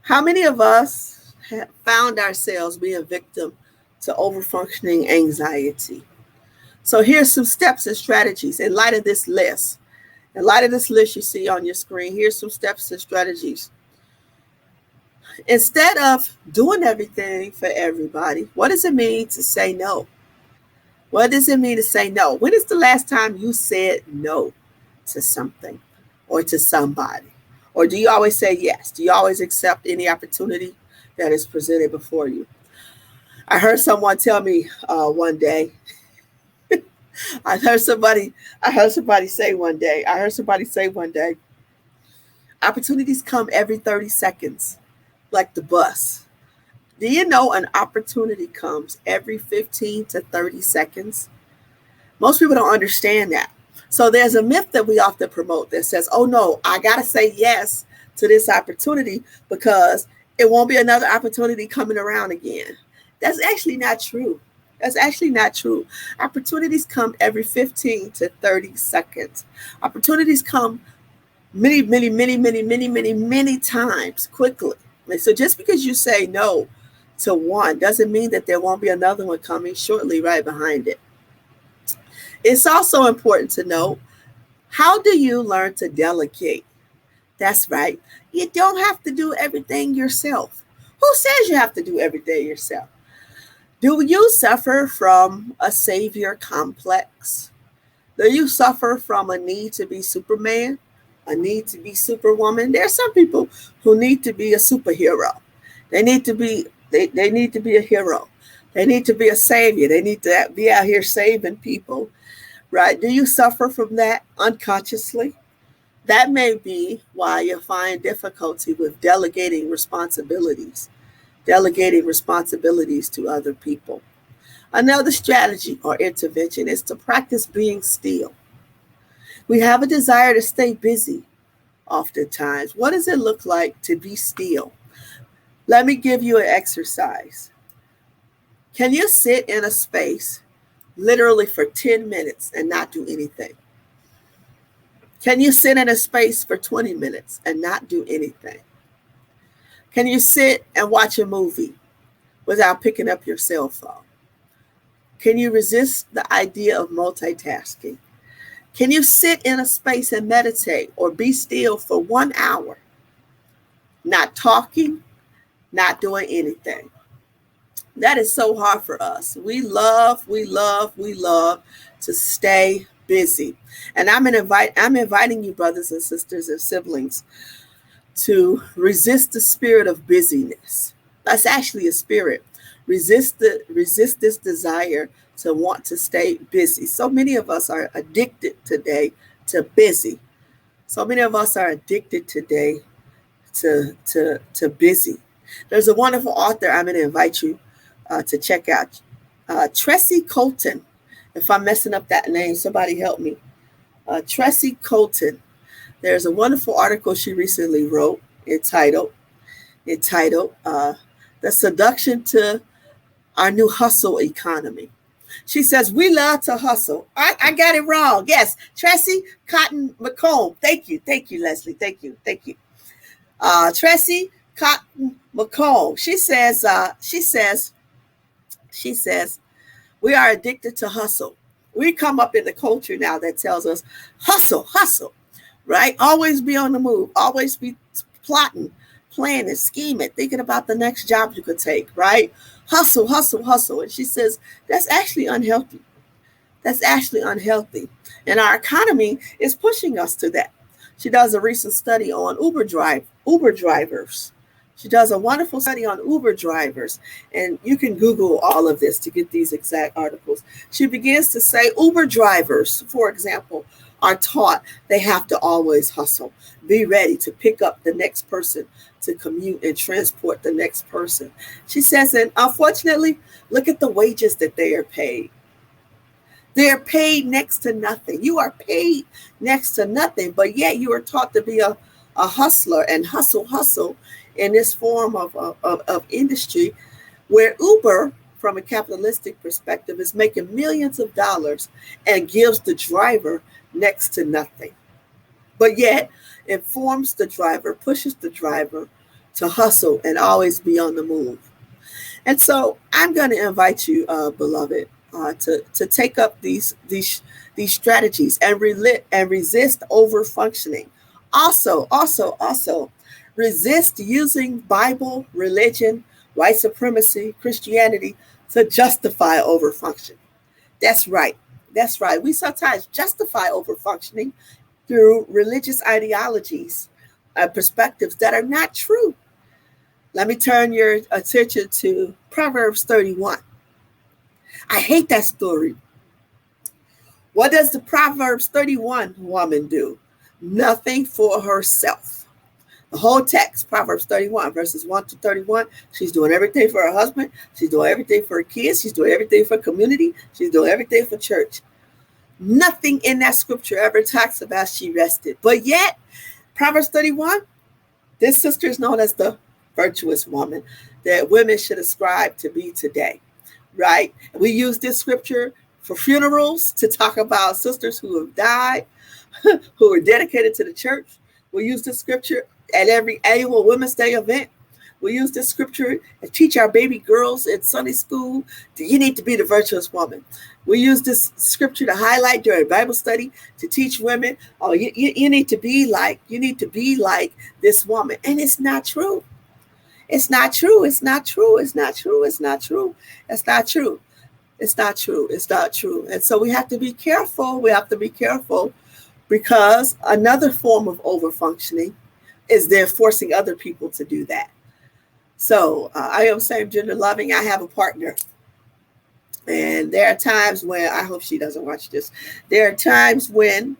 How many of us have found ourselves being a victim to overfunctioning anxiety? So here's some steps and strategies in light of this list. In light of this list you see on your screen, here's some steps and strategies. Instead of doing everything for everybody, what does it mean to say no? What does it mean to say no? When is the last time you said no to something or to somebody? Or do you always say yes? Do you always accept any opportunity that is presented before you? I heard someone tell me one day, I heard somebody say one day, opportunities come every 30 seconds, like the bus. Do you know an opportunity comes every 15 to 30 seconds? Most people don't understand that. So there's a myth that we often promote that says, oh no, I got to say yes to this opportunity because it won't be another opportunity coming around again. That's actually not true. That's actually not true. Opportunities come every 15 to 30 seconds. Opportunities come many, many, many, many, many, many, many times quickly. And so just because you say no to one doesn't mean that there won't be another one coming shortly right behind it. It's also important to know, how do you learn to delegate? That's right. You don't have to do everything yourself. Who says you have to do everything yourself? Do you suffer from a savior complex? Do you suffer from a need to be Superman? a need to be superwoman. There are some people who need to be a superhero. They need to be they need to be a hero. They need to be a savior. They need to be out here saving people, right? Do you suffer from that unconsciously? That may be why you find difficulty with delegating responsibilities to other people. Another strategy or intervention is to practice being still. We have a desire to stay busy oftentimes. What does it look like to be still? Let me give you an exercise. Can you sit in a space literally for 10 minutes and not do anything? Can you sit in a space for 20 minutes and not do anything? Can you sit and watch a movie without picking up your cell phone? Can you resist the idea of multitasking? Can you sit in a space and meditate or be still for 1 hour, not talking, not doing anything? That is so hard for us. We love to stay busy. And I'm inviting you, brothers and sisters and siblings, to resist the spirit of busyness. That's actually a spirit. Resist this desire to want to stay busy. So many of us are addicted today to busy. So many of us are addicted today to busy. There's a wonderful author I'm going to invite you to check out. Tressie Colton. If I'm messing up that name, somebody help me. Tressie Colton. There's a wonderful article she recently wrote entitled The Seduction to Our New Hustle Economy. She says, we love to hustle. I got it wrong. Yes, Tressie Cotton McComb. Thank you, Leslie. Thank you. Tressie Cotton McComb. She says, we are addicted to hustle. We come up in the culture now that tells us hustle, right? Always be on the move. Always be plotting, planning, scheming, thinking about the next job you could take, right? Hustle. And she says, that's actually unhealthy. And our economy is pushing us to that. She does a recent study on Uber drivers. She does a wonderful study on Uber drivers, and you can Google all of this to get these exact articles. She begins to say Uber drivers, for example, are taught they have to always hustle, be ready to pick up the next person, to commute and transport the next person. She says, and unfortunately, look at the wages that they are paid. They are paid next to nothing. You are paid next to nothing, but yet you are taught to be a hustler and hustle in this form of industry, where Uber, from a capitalistic perspective, is making millions of dollars and gives the driver next to nothing. But yet, informs the driver, pushes the driver to hustle and always be on the move. And so I'm going to invite you, beloved, to take up these strategies and resist over functioning. Also, resist using Bible, religion, white supremacy, Christianity to justify overfunction. That's right. We sometimes justify overfunctioning through religious ideologies and perspectives that are not true. Let me turn your attention to Proverbs 31. I hate that story. What does the Proverbs 31 woman do? Nothing for herself. The whole text, Proverbs 31, verses 1 to 31, she's doing everything for her husband. She's doing everything for her kids. She's doing everything for community. She's doing everything for church. Nothing in that scripture ever talks about she rested. But yet, Proverbs 31, this sister is known as the virtuous woman that women should ascribe to be today, right? We use this scripture for funerals to talk about sisters who have died, who are dedicated to the church. We use this scripture at every annual Women's Day event. We use this scripture and teach our baby girls in Sunday school. You need to be the virtuous woman. We use this scripture to highlight during Bible study to teach women, oh, you need to be like this woman. And it's not true. It's not true. And so we have to be careful. because another form of overfunctioning is they're forcing other people to do that. So I am same gender loving. I have a partner. And there are times when, I hope she doesn't watch this, there are times when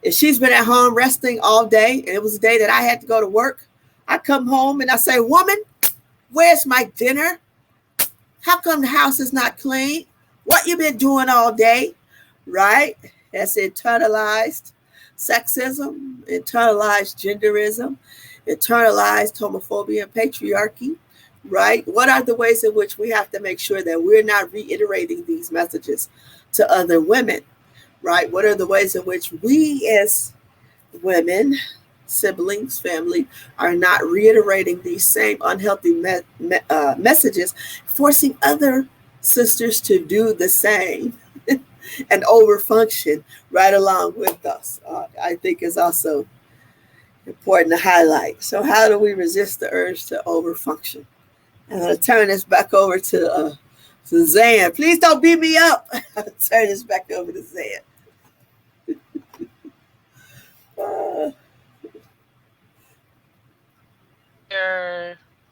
if she's been at home resting all day, and it was a day that I had to go to work, I come home and I say, woman, where's my dinner? How come the house is not clean? What you been doing all day? Right? That's internalized sexism, internalized genderism, internalized homophobia and patriarchy. Right? What are the ways in which we have to make sure that we're not reiterating these messages to other women? Right? What are the ways in which we as women, siblings, family, are not reiterating these same unhealthy messages, forcing other sisters to do the same and overfunction right along with us? I think is also important to highlight. So how do we resist the urge to overfunction? I'm going to turn this back over to Zan. Please don't beat me up. I'll turn this back over to Zan.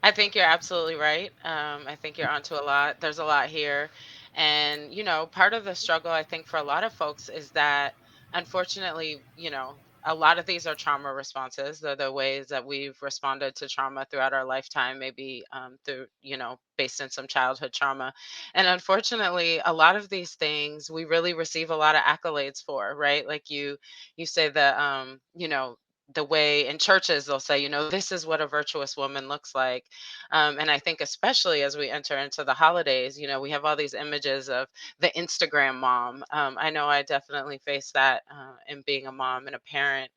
I think you're absolutely right. I think you're onto a lot. There's a lot here. And, part of the struggle, I think, for a lot of folks is that, unfortunately, a lot of these are trauma responses. They're the ways that we've responded to trauma throughout our lifetime, maybe through, based in some childhood trauma. And unfortunately, a lot of these things we really receive a lot of accolades for, right? Like you say that, the way in churches they'll say, this is what a virtuous woman looks like. And I think especially as we enter into the holidays, we have all these images of the Instagram mom. I know I definitely face that in being a mom and a parent.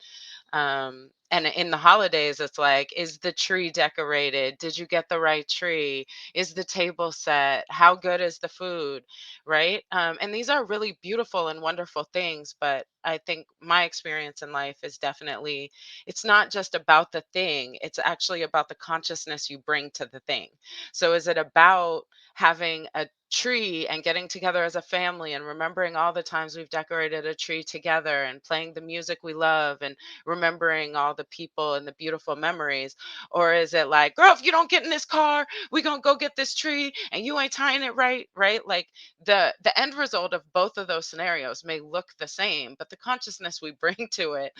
And in the holidays, it's like, is the tree decorated? Did you get the right tree? Is the table set? How good is the food? Right. And these are really beautiful and wonderful things. But I think my experience in life is definitely, it's not just about the thing, it's actually about the consciousness you bring to the thing. So is it about having a tree and getting together as a family and remembering all the times we've decorated a tree together and playing the music we love and remembering all the people and the beautiful memories? Or is it like, girl, if you don't get in this car, we gonna go get this tree and you ain't tying it right? Like the end result of both of those scenarios may look the same, but the consciousness we bring to it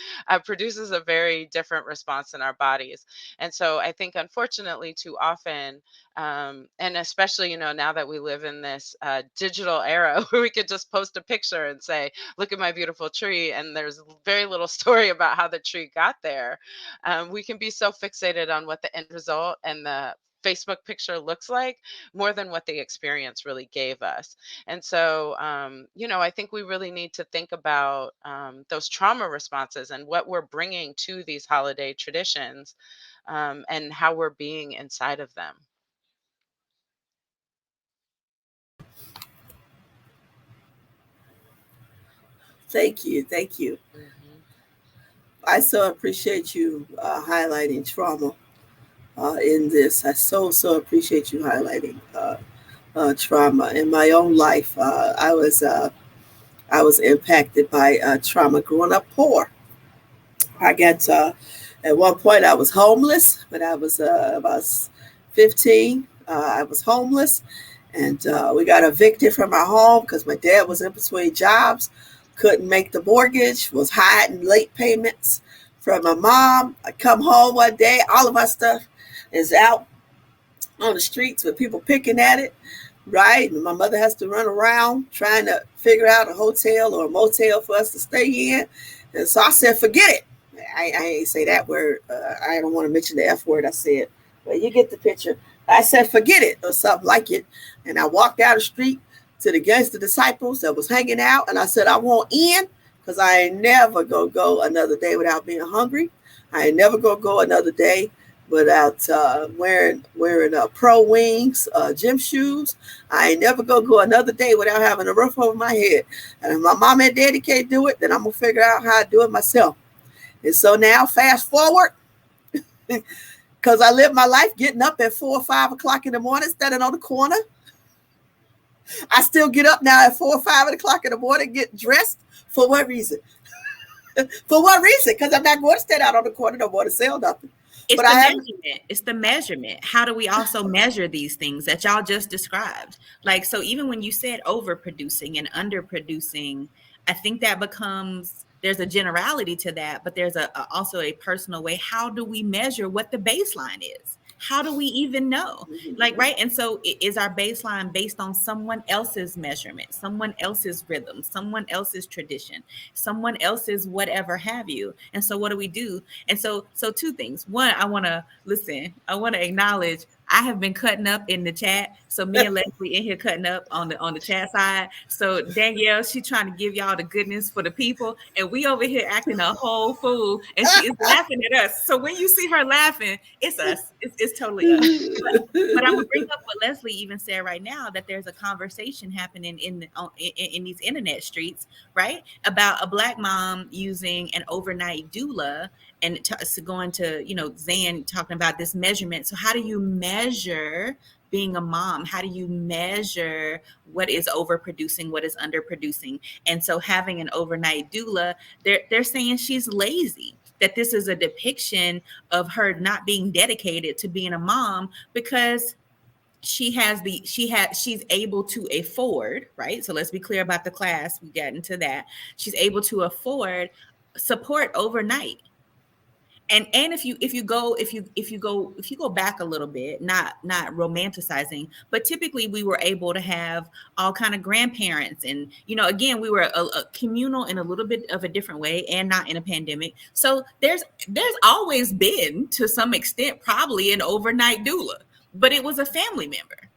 produces a very different response in our bodies. And so I think, unfortunately, too often, and especially, now that we live in this digital era where we could just post a picture and say, look at my beautiful tree, and there's very little story about how the tree got there. We can be so fixated on what the end result and the Facebook picture looks like more than what the experience really gave us. And so, I think we really need to think about those trauma responses and what we're bringing to these holiday traditions, and how we're being inside of them. Thank you. Thank you. Hmm. I so appreciate you highlighting trauma in this. I so appreciate you highlighting trauma. In my own life, I was impacted by trauma growing up poor. I got at one point I was homeless when I was about 15. I was homeless, and we got evicted from our home because my dad was in between jobs, couldn't make the mortgage, was hiding late payments from my mom. I come home one day, all of our stuff is out on the streets with people picking at it, right? And my mother has to run around trying to figure out a hotel or a motel for us to stay in. And so I said, forget it. I ain't say that word. I don't want to mention the F word I said, but you get the picture. I said, forget it, or something like it. And I walked down the street to the gangster disciples that was hanging out. And I said, I want in, because I ain't never going to go another day without being hungry. I ain't never going to go another day without wearing pro wings, gym shoes. I ain't never gonna go another day without having a roof over my head. And if my mom and daddy can't do it, then I'm gonna figure out how to do it myself. And so now, fast forward, because I live my life getting up at 4 or 5 o'clock in the morning, standing on the corner. I still get up now at 4 or 5 o'clock in the morning, get dressed. For what reason? For what reason? Because I'm not going to stand out on the corner no more to sell nothing. It's But the I have. measurement. It's the measurement. How do we also measure these things that y'all just described? Like, so even when you said overproducing and underproducing, I think that becomes, there's a generality to that, but there's also a personal way. How do we measure what the baseline is? How do we even know? Like, right? And so is our baseline based on someone else's measurement, someone else's rhythm, someone else's tradition, someone else's whatever have you? And so what do we do? And so two things. One, I want to listen. I want to acknowledge I have been cutting up in the chat. So me and Leslie in here cutting up on the chat side. So Danielle, she trying to give y'all the goodness for the people, and we over here acting a whole fool, and she is laughing at us. So when you see her laughing, it's us. It's totally us. But I'm gonna bring up what Leslie even said right now, that there's a conversation happening in these internet streets, right, about a Black mom using an overnight doula, and going to, Zan talking about this measurement. So how do you measure being a mom? How do you measure what is overproducing, what is underproducing? And so having an overnight doula, they're saying she's lazy, that this is a depiction of her not being dedicated to being a mom, because she's able to afford, right? So let's be clear about the class. We got into that. She's able to afford support overnight. And if you go back a little bit, not romanticizing, but typically we were able to have all kind of grandparents, and again, we were a communal in a little bit of a different way, and not in a pandemic. So there's always been, to some extent, probably an overnight doula, but it was a family member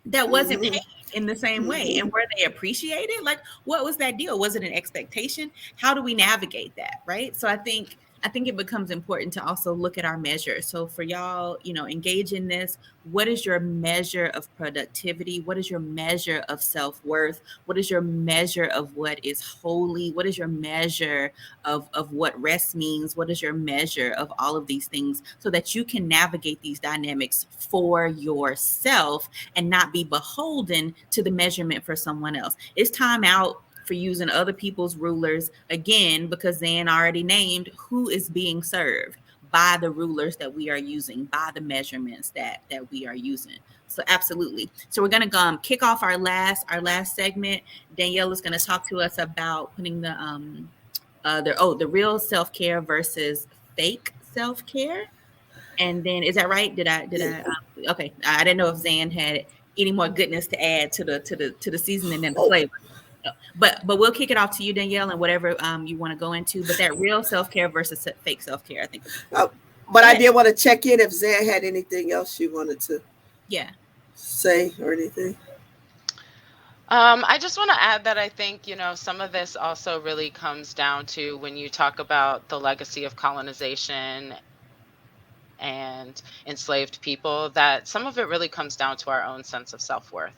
that wasn't paid in the same way. And were they appreciated? Like, what was that deal? Was it an expectation? How do we navigate that, right? So I think it becomes important to also look at our measures. So for y'all, engage in this. What is your measure of productivity? What is your measure of self-worth? What is your measure of what is holy? What is your measure of what rest means? What is your measure of all of these things, so that you can navigate these dynamics for yourself and not be beholden to the measurement for someone else? It's time out for using other people's rulers again, because Zan already named who is being served by the rulers that we are using, by the measurements that we are using. So absolutely. So we're going to kick off our last segment. Danielle is going to talk to us about putting the real self-care versus fake self-care. And then, is that right? Okay. I didn't know if Zan had any more goodness to add to the seasoning and the flavor. But we'll kick it off to you, Danielle, and whatever you want to go into. But that real self-care versus fake self-care, I think. But I did want to check in if Zan had anything else she wanted to say or anything. I just want to add that I think, some of this also really comes down to when you talk about the legacy of colonization and enslaved people, that some of it really comes down to our own sense of self-worth,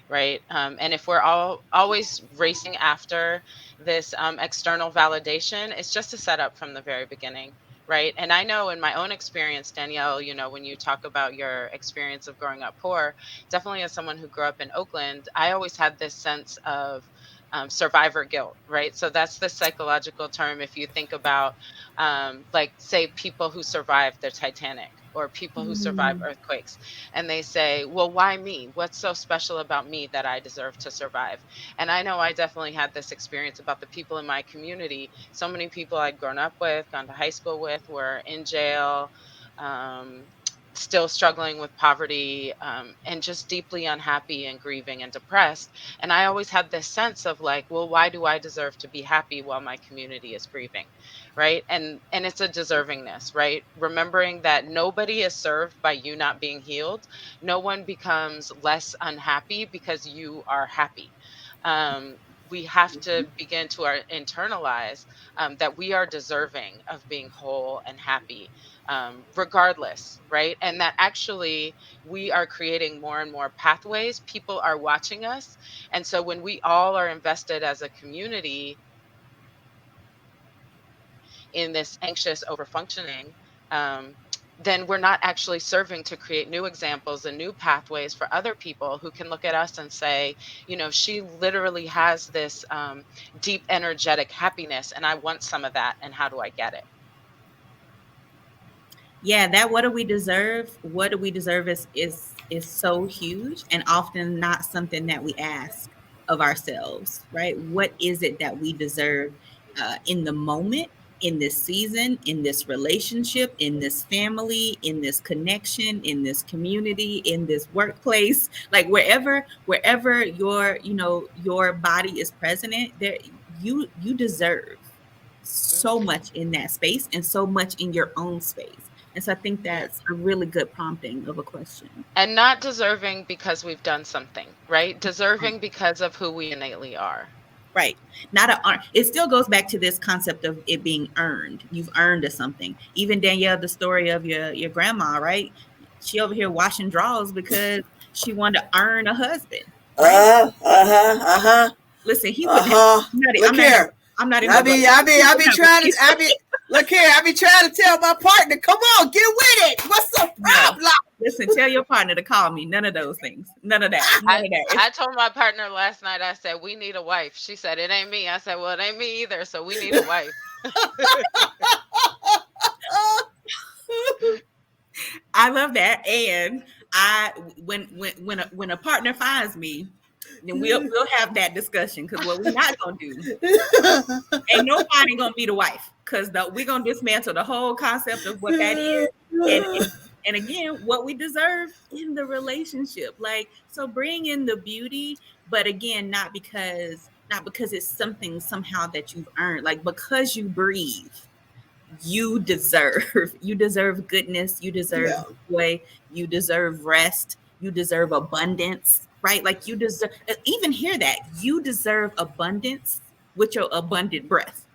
right? And if we're always racing after this external validation, it's just a setup from the very beginning, right? And I know in my own experience, Danielle, when you talk about your experience of growing up poor, definitely as someone who grew up in Oakland, I always had this sense of survivor guilt, right? So that's the psychological term. If you think about, like, say, people who survived the Titanic, or people who survive earthquakes, and they say, well, why me? What's so special about me that I deserve to survive? And I know I definitely had this experience about the people in my community. So many people I'd grown up with, gone to high school with, were in jail, um, still struggling with poverty, and just deeply unhappy and grieving and depressed. And I always had this sense of, like, well, why do I deserve to be happy while my community is grieving? Right. And it's a deservingness, right? Remembering that nobody is served by you not being healed. No one becomes less unhappy because you are happy. um, we have to begin to internalize that we are deserving of being whole and happy, regardless, right? And that actually we are creating more and more pathways. People are watching us. And so when we all are invested as a community in this anxious overfunctioning, um, then we're not actually serving to create new examples and new pathways for other people who can look at us and say, she literally has this deep, energetic happiness, and I want some of that. And how do I get it? Yeah, that what do we deserve is so huge, and often not something that we ask of ourselves, right? What is it that we deserve in the moment, in this season, in this relationship, in this family, in this connection, in this community, in this workplace, like wherever your body is present there, you deserve so Hmm. much in that space and so much in your own space. And so I think Yeah. that's a really good prompting of a question. And not deserving because we've done something, right? Right. Deserving because of who we innately are. Right. Not a it still goes back to this concept of it being earned. You've earned something. Even Danielle, the story of your grandma, right? She over here washing drawers because she wanted to earn a husband, right? Listen, he wouldn't have, Look here. I'm not even I gonna go be, there. I be, He I wouldn't be have trying to, a I be, look here. I be trying to tell my partner, come on, get with it. What's the no. problem? Listen, tell your partner to call me. None of those things. None of that. None I of that. I told my partner last night, I said, we need a wife. She said, it ain't me. I said, well, it ain't me either. So we need a wife. I love that. And I when a partner finds me, then we'll have that discussion. Because what we're not gonna do, ain't nobody gonna be the wife. Because we're gonna dismantle the whole concept of what that is. And again, what we deserve in the relationship. Like, so bring in the beauty, but again, not because it's something somehow that you've earned, like because you breathe, you deserve goodness, you deserve Yeah, joy, you deserve rest, you deserve abundance, right? Like you deserve, even hear that, you deserve abundance with your abundant breath.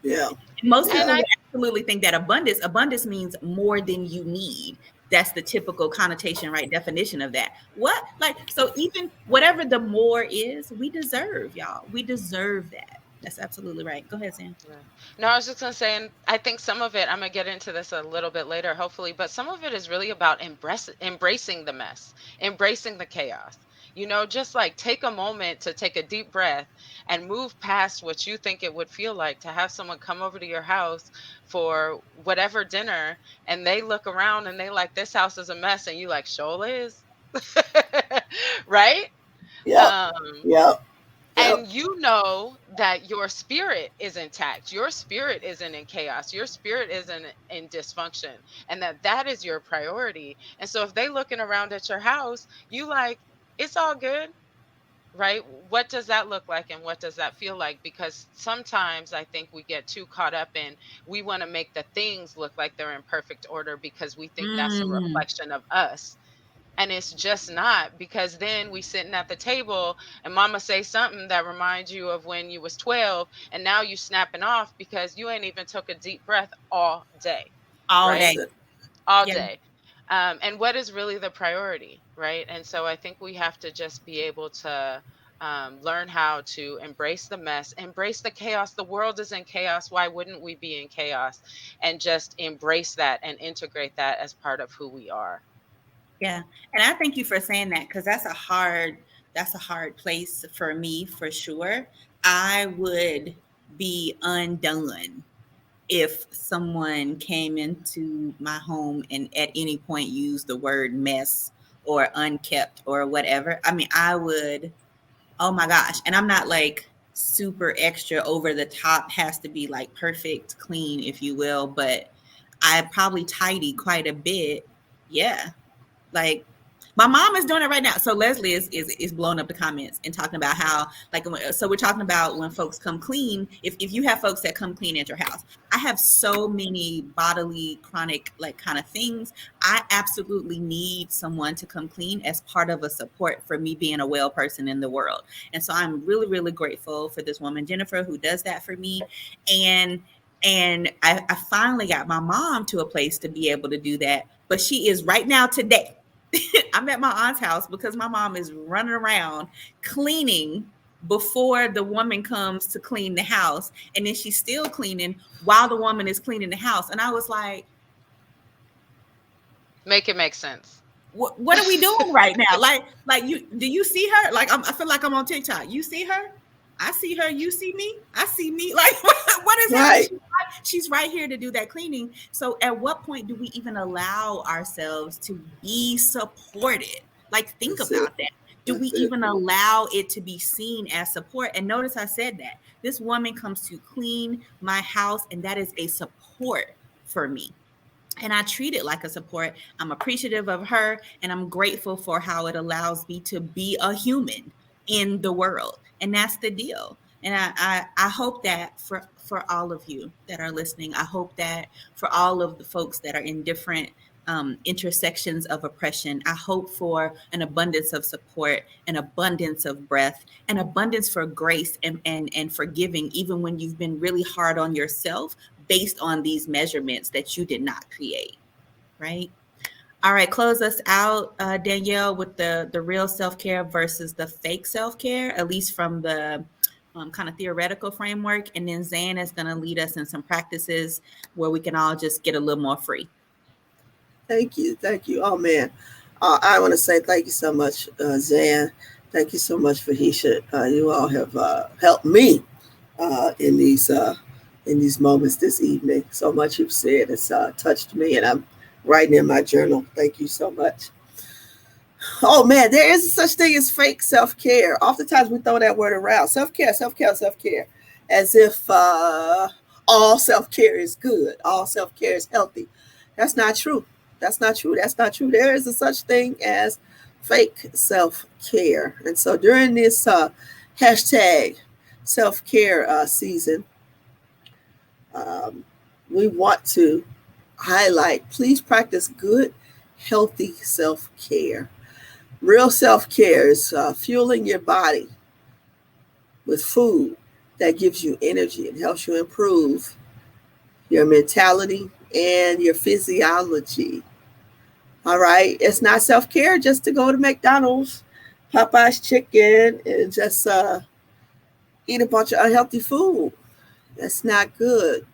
yeah, And most And people yeah, would absolutely think that abundance means more than you need. That's the typical connotation, right? Definition of that. What? Like, so even whatever the more is, we deserve, y'all. We deserve that. That's absolutely right. Go ahead, Sam. yeah. No, I was just gonna say, and I think some of it, I'm gonna get into this a little bit later, hopefully, but some of it is really about embracing the mess, embracing the chaos. Just like take a moment to take a deep breath and move past what you think it would feel like to have someone come over to your house for whatever dinner, and they look around and they like, this house is a mess, and you like, sure is. Right? yeah, Um, yeah, yeah, and you know that your spirit is intact, your spirit isn't in chaos, your spirit isn't in dysfunction, and that is your priority. And so if they looking around at your house, you like, it's all good, right? What does that look like and what does that feel like? Because sometimes I think we get too caught up in, we want to make the things look like they're in perfect order because we think that's a Mm. reflection of us, and it's just not. Because then we sitting at the table and mama say something that reminds you of when you was 12, and now you snapping off because you ain't even took a deep breath all day, All right? day. listen, All Yeah. day. And what is really the priority, right? And so I think we have to just be able to learn how to embrace the mess, embrace the chaos. The world is in chaos. Why wouldn't we be in chaos? And just embrace that and integrate that as part of who we are. Yeah. And I thank you for saying that, because that's a hard place for me for sure. I would be undone if someone came into my home and at any point used the word mess or unkept or whatever. I mean, I would, oh my gosh. And I'm not like super extra over the top, has to be like perfect, clean, if you will, but I probably tidy quite a bit. Yeah, like my mom is doing it right now. So Leslie is blowing up the comments and talking about how, like, so we're talking about when folks come clean. If you have folks that come clean at your house, I have so many bodily chronic like kind of things. I absolutely need someone to come clean as part of a support for me being a well person in the world. And so I'm really, really grateful for this woman, Jennifer, who does that for me. And I finally got my mom to a place to be able to do that. But she is right now today. I'm at my aunt's house because my mom is running around cleaning before the woman comes to clean the house. And then she's still cleaning while the woman is cleaning the house. And I was like, Make it make sense. What are we doing right now? Like do you see her? Like I feel like I'm on TikTok. You see her? I see her. You see me? I see me. Like what is happening? Right. She's right here to do that cleaning. So at what point do we even allow ourselves to be supported? Like think That's it. about that. Do we That's it. even allow it to be seen as support? And notice I said that this woman comes to clean my house, and that is a support for me. And I treat it like a support. I'm appreciative of her, and I'm grateful for how it allows me to be a human in the world. And that's the deal. And I hope that for all of you that are listening, I hope that for all of the folks that are in different intersections of oppression, I hope for an abundance of support, an abundance of breath, an abundance for grace and forgiving, even when you've been really hard on yourself based on these measurements that you did not create, right? All right, close us out, Danielle, with the real self-care versus the fake self-care, at least from the kind of theoretical framework. And then Zan is going to lead us in some practices where we can all just get a little more free. Thank you. Thank you. Oh, man. I want to say thank you so much, Zan. Thank you so much, Fahisha. You all have helped me in these moments this evening. So much you've said has touched me, and I'm writing in my journal. Thank you so much. Oh, man, there is such thing as fake self-care. Oftentimes we throw that word around. Self-care, self-care, self-care, as if all self-care is good. All self-care is healthy. That's not true. That's not true. That's not true. There is a such thing as fake self-care. And so during this hashtag self-care season, we want to highlight, please practice good, healthy self-care. Real self-care is fueling your body with food that gives you energy and helps you improve your mentality and your physiology. All right. It's not self-care just to go to McDonald's, Popeye's chicken, and just eat a bunch of unhealthy food. That's not good.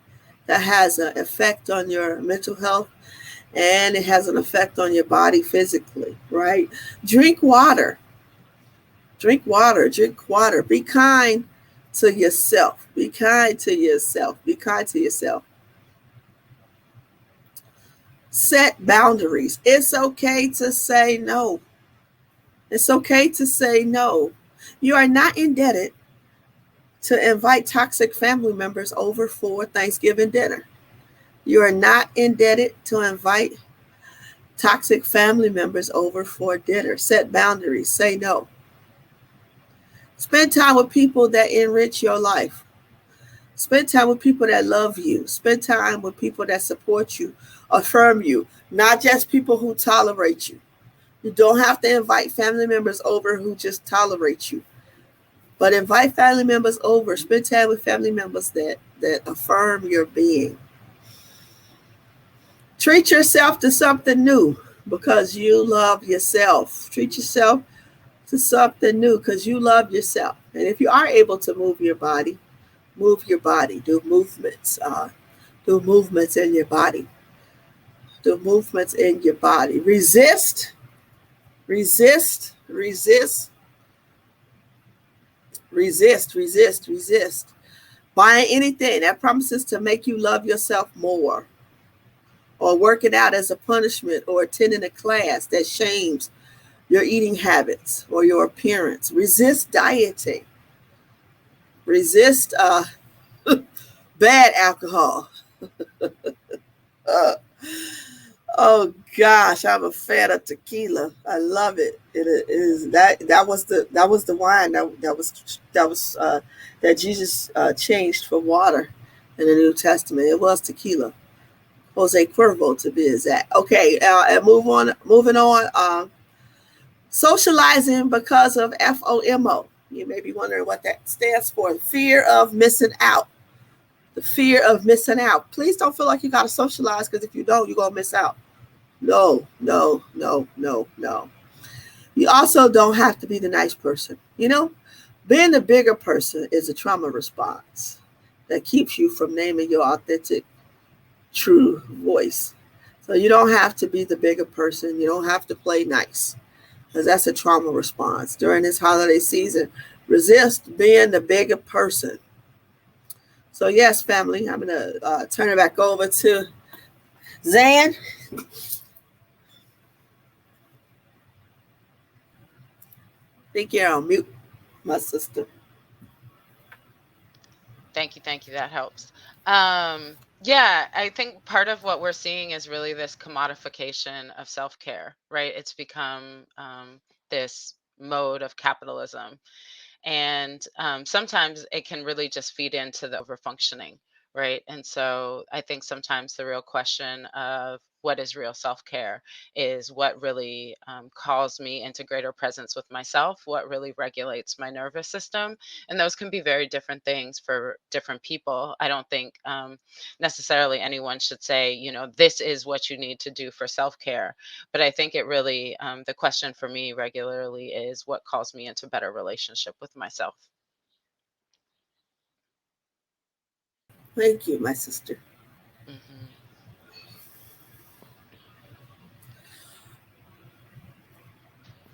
That has an effect on your mental health, and it has an effect on your body physically, right? Drink water. Drink water. Drink water. Be kind to yourself. Be kind to yourself. Be kind to yourself. Set boundaries. It's okay to say no. It's okay to say no. You are not indebted to invite toxic family members over for Thanksgiving dinner. You are not indebted to invite toxic family members over for dinner. Set boundaries. Say no. Spend time with people that enrich your life. Spend time with people that love you. Spend time with people that support you, affirm you, not just people who tolerate you. You don't have to invite family members over who just tolerate you, but invite family members over. Spend time with family members that affirm your being. Treat yourself to something new because you love yourself. Treat yourself to something new because you love yourself. And if you are able to move your body, move your body. Do movements. Do movements in your body. Do movements in your body. Resist. Resist. Resist. Resist. Resist. Resist. Buying anything that promises to make you love yourself more, or working out as a punishment, or attending a class that shames your eating habits or your appearance. Resist dieting. Resist bad alcohol. Oh gosh, I'm a fan of tequila. I love it. It is that was the wine that Jesus changed for water in the New Testament. It was tequila. Jose Cuervo to be exact. Okay, and moving on. Socializing because of FOMO. You may be wondering what that stands for. Fear of missing out. The fear of missing out. Please don't feel like you got to socialize, because if you don't, you're going to miss out. No, no, no, no, no. You also don't have to be the nice person. You know, being the bigger person is a trauma response that keeps you from naming your authentic, true voice. So you don't have to be the bigger person. You don't have to play nice, because that's a trauma response. During this holiday season, resist being the bigger person. So, yes, family, I'm going to turn it back over to Zan. I think you're on mute, my sister. Thank you, thank you. That helps. Yeah, I think part of what we're seeing is really this commodification of self-care, right? It's become this mode of capitalism. And sometimes it can really just feed into the overfunctioning, right? And so I think sometimes the real question of what is real self-care is what really calls me into greater presence with myself, what really regulates my nervous system. And those can be very different things for different people. I don't think necessarily anyone should say, this is what you need to do for self-care. But I think it really, the question for me regularly is what calls me into better relationship with myself. Thank you, my sister. Hmm.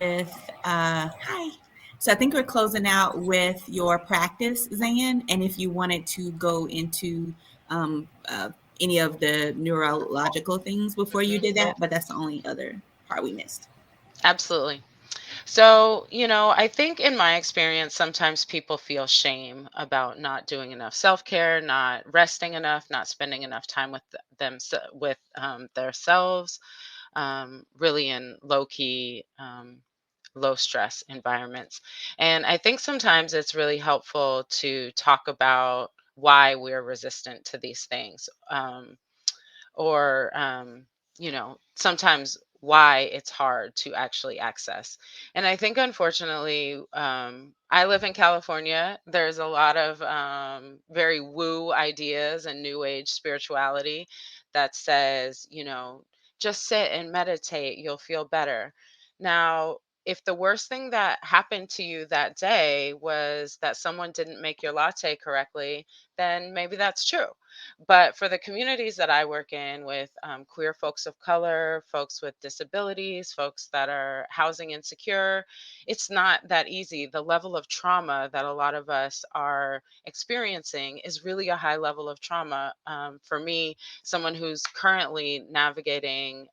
With hi. So I think we're closing out with your practice, Zan. And if you wanted to go into um, uh, any of the neurological things before you did that, but that's the only other part we missed. Absolutely. So, I think in my experience, sometimes people feel shame about not doing enough self-care, not resting enough, not spending enough time with with themselves, really in low key, low stress environments. And I think sometimes it's really helpful to talk about why we're resistant to these things. Or sometimes why it's hard to actually access. And I think unfortunately, I live in California. There's a lot of very woo ideas and new age spirituality that says, just sit and meditate, you'll feel better. Now, if the worst thing that happened to you that day was that someone didn't make your latte correctly, then maybe that's true. But for the communities that I work in with queer folks of color, folks with disabilities, folks that are housing insecure, it's not that easy. The level of trauma that a lot of us are experiencing is really a high level of trauma. For me, someone who's currently navigating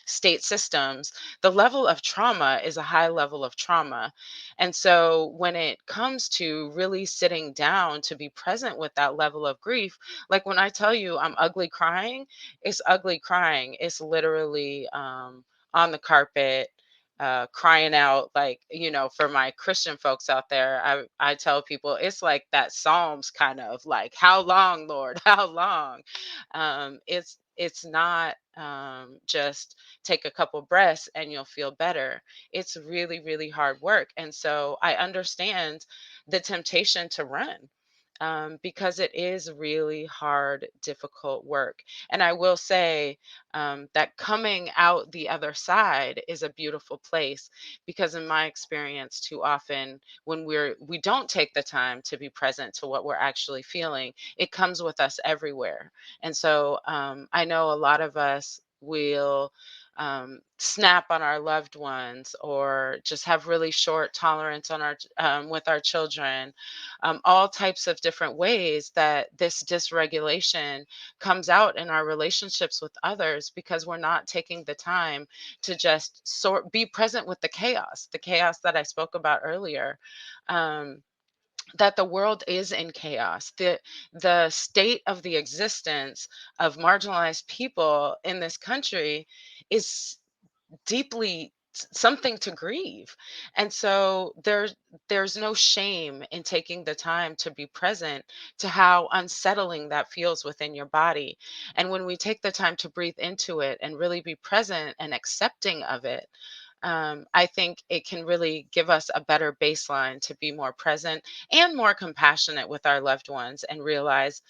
state systems, the level of trauma is a high level of trauma. And so when it comes to really sitting down to be present with that level of grief, like when I tell you I'm ugly crying, it's ugly crying. It's literally on the carpet, crying out, like, for my Christian folks out there, I tell people it's like that Psalms kind of like, how long, Lord, how long? It's not just take a couple breaths and you'll feel better. It's really, really hard work. And so I understand the temptation to run, because it is really hard, difficult work. And I will say that coming out the other side is a beautiful place, because in my experience, too often when we don't take the time to be present to what we're actually feeling, it comes with us everywhere. And so I know a lot of us will snap on our loved ones, or just have really short tolerance on our with our children, all types of different ways that this dysregulation comes out in our relationships with others, because we're not taking the time to just be present with the chaos that I spoke about earlier. That the world is in chaos. The state of the existence of marginalized people in this country is deeply something to grieve. And so there's no shame in taking the time to be present to how unsettling that feels within your body. And when we take the time to breathe into it and really be present and accepting of it, I think it can really give us a better baseline to be more present and more compassionate with our loved ones and realize,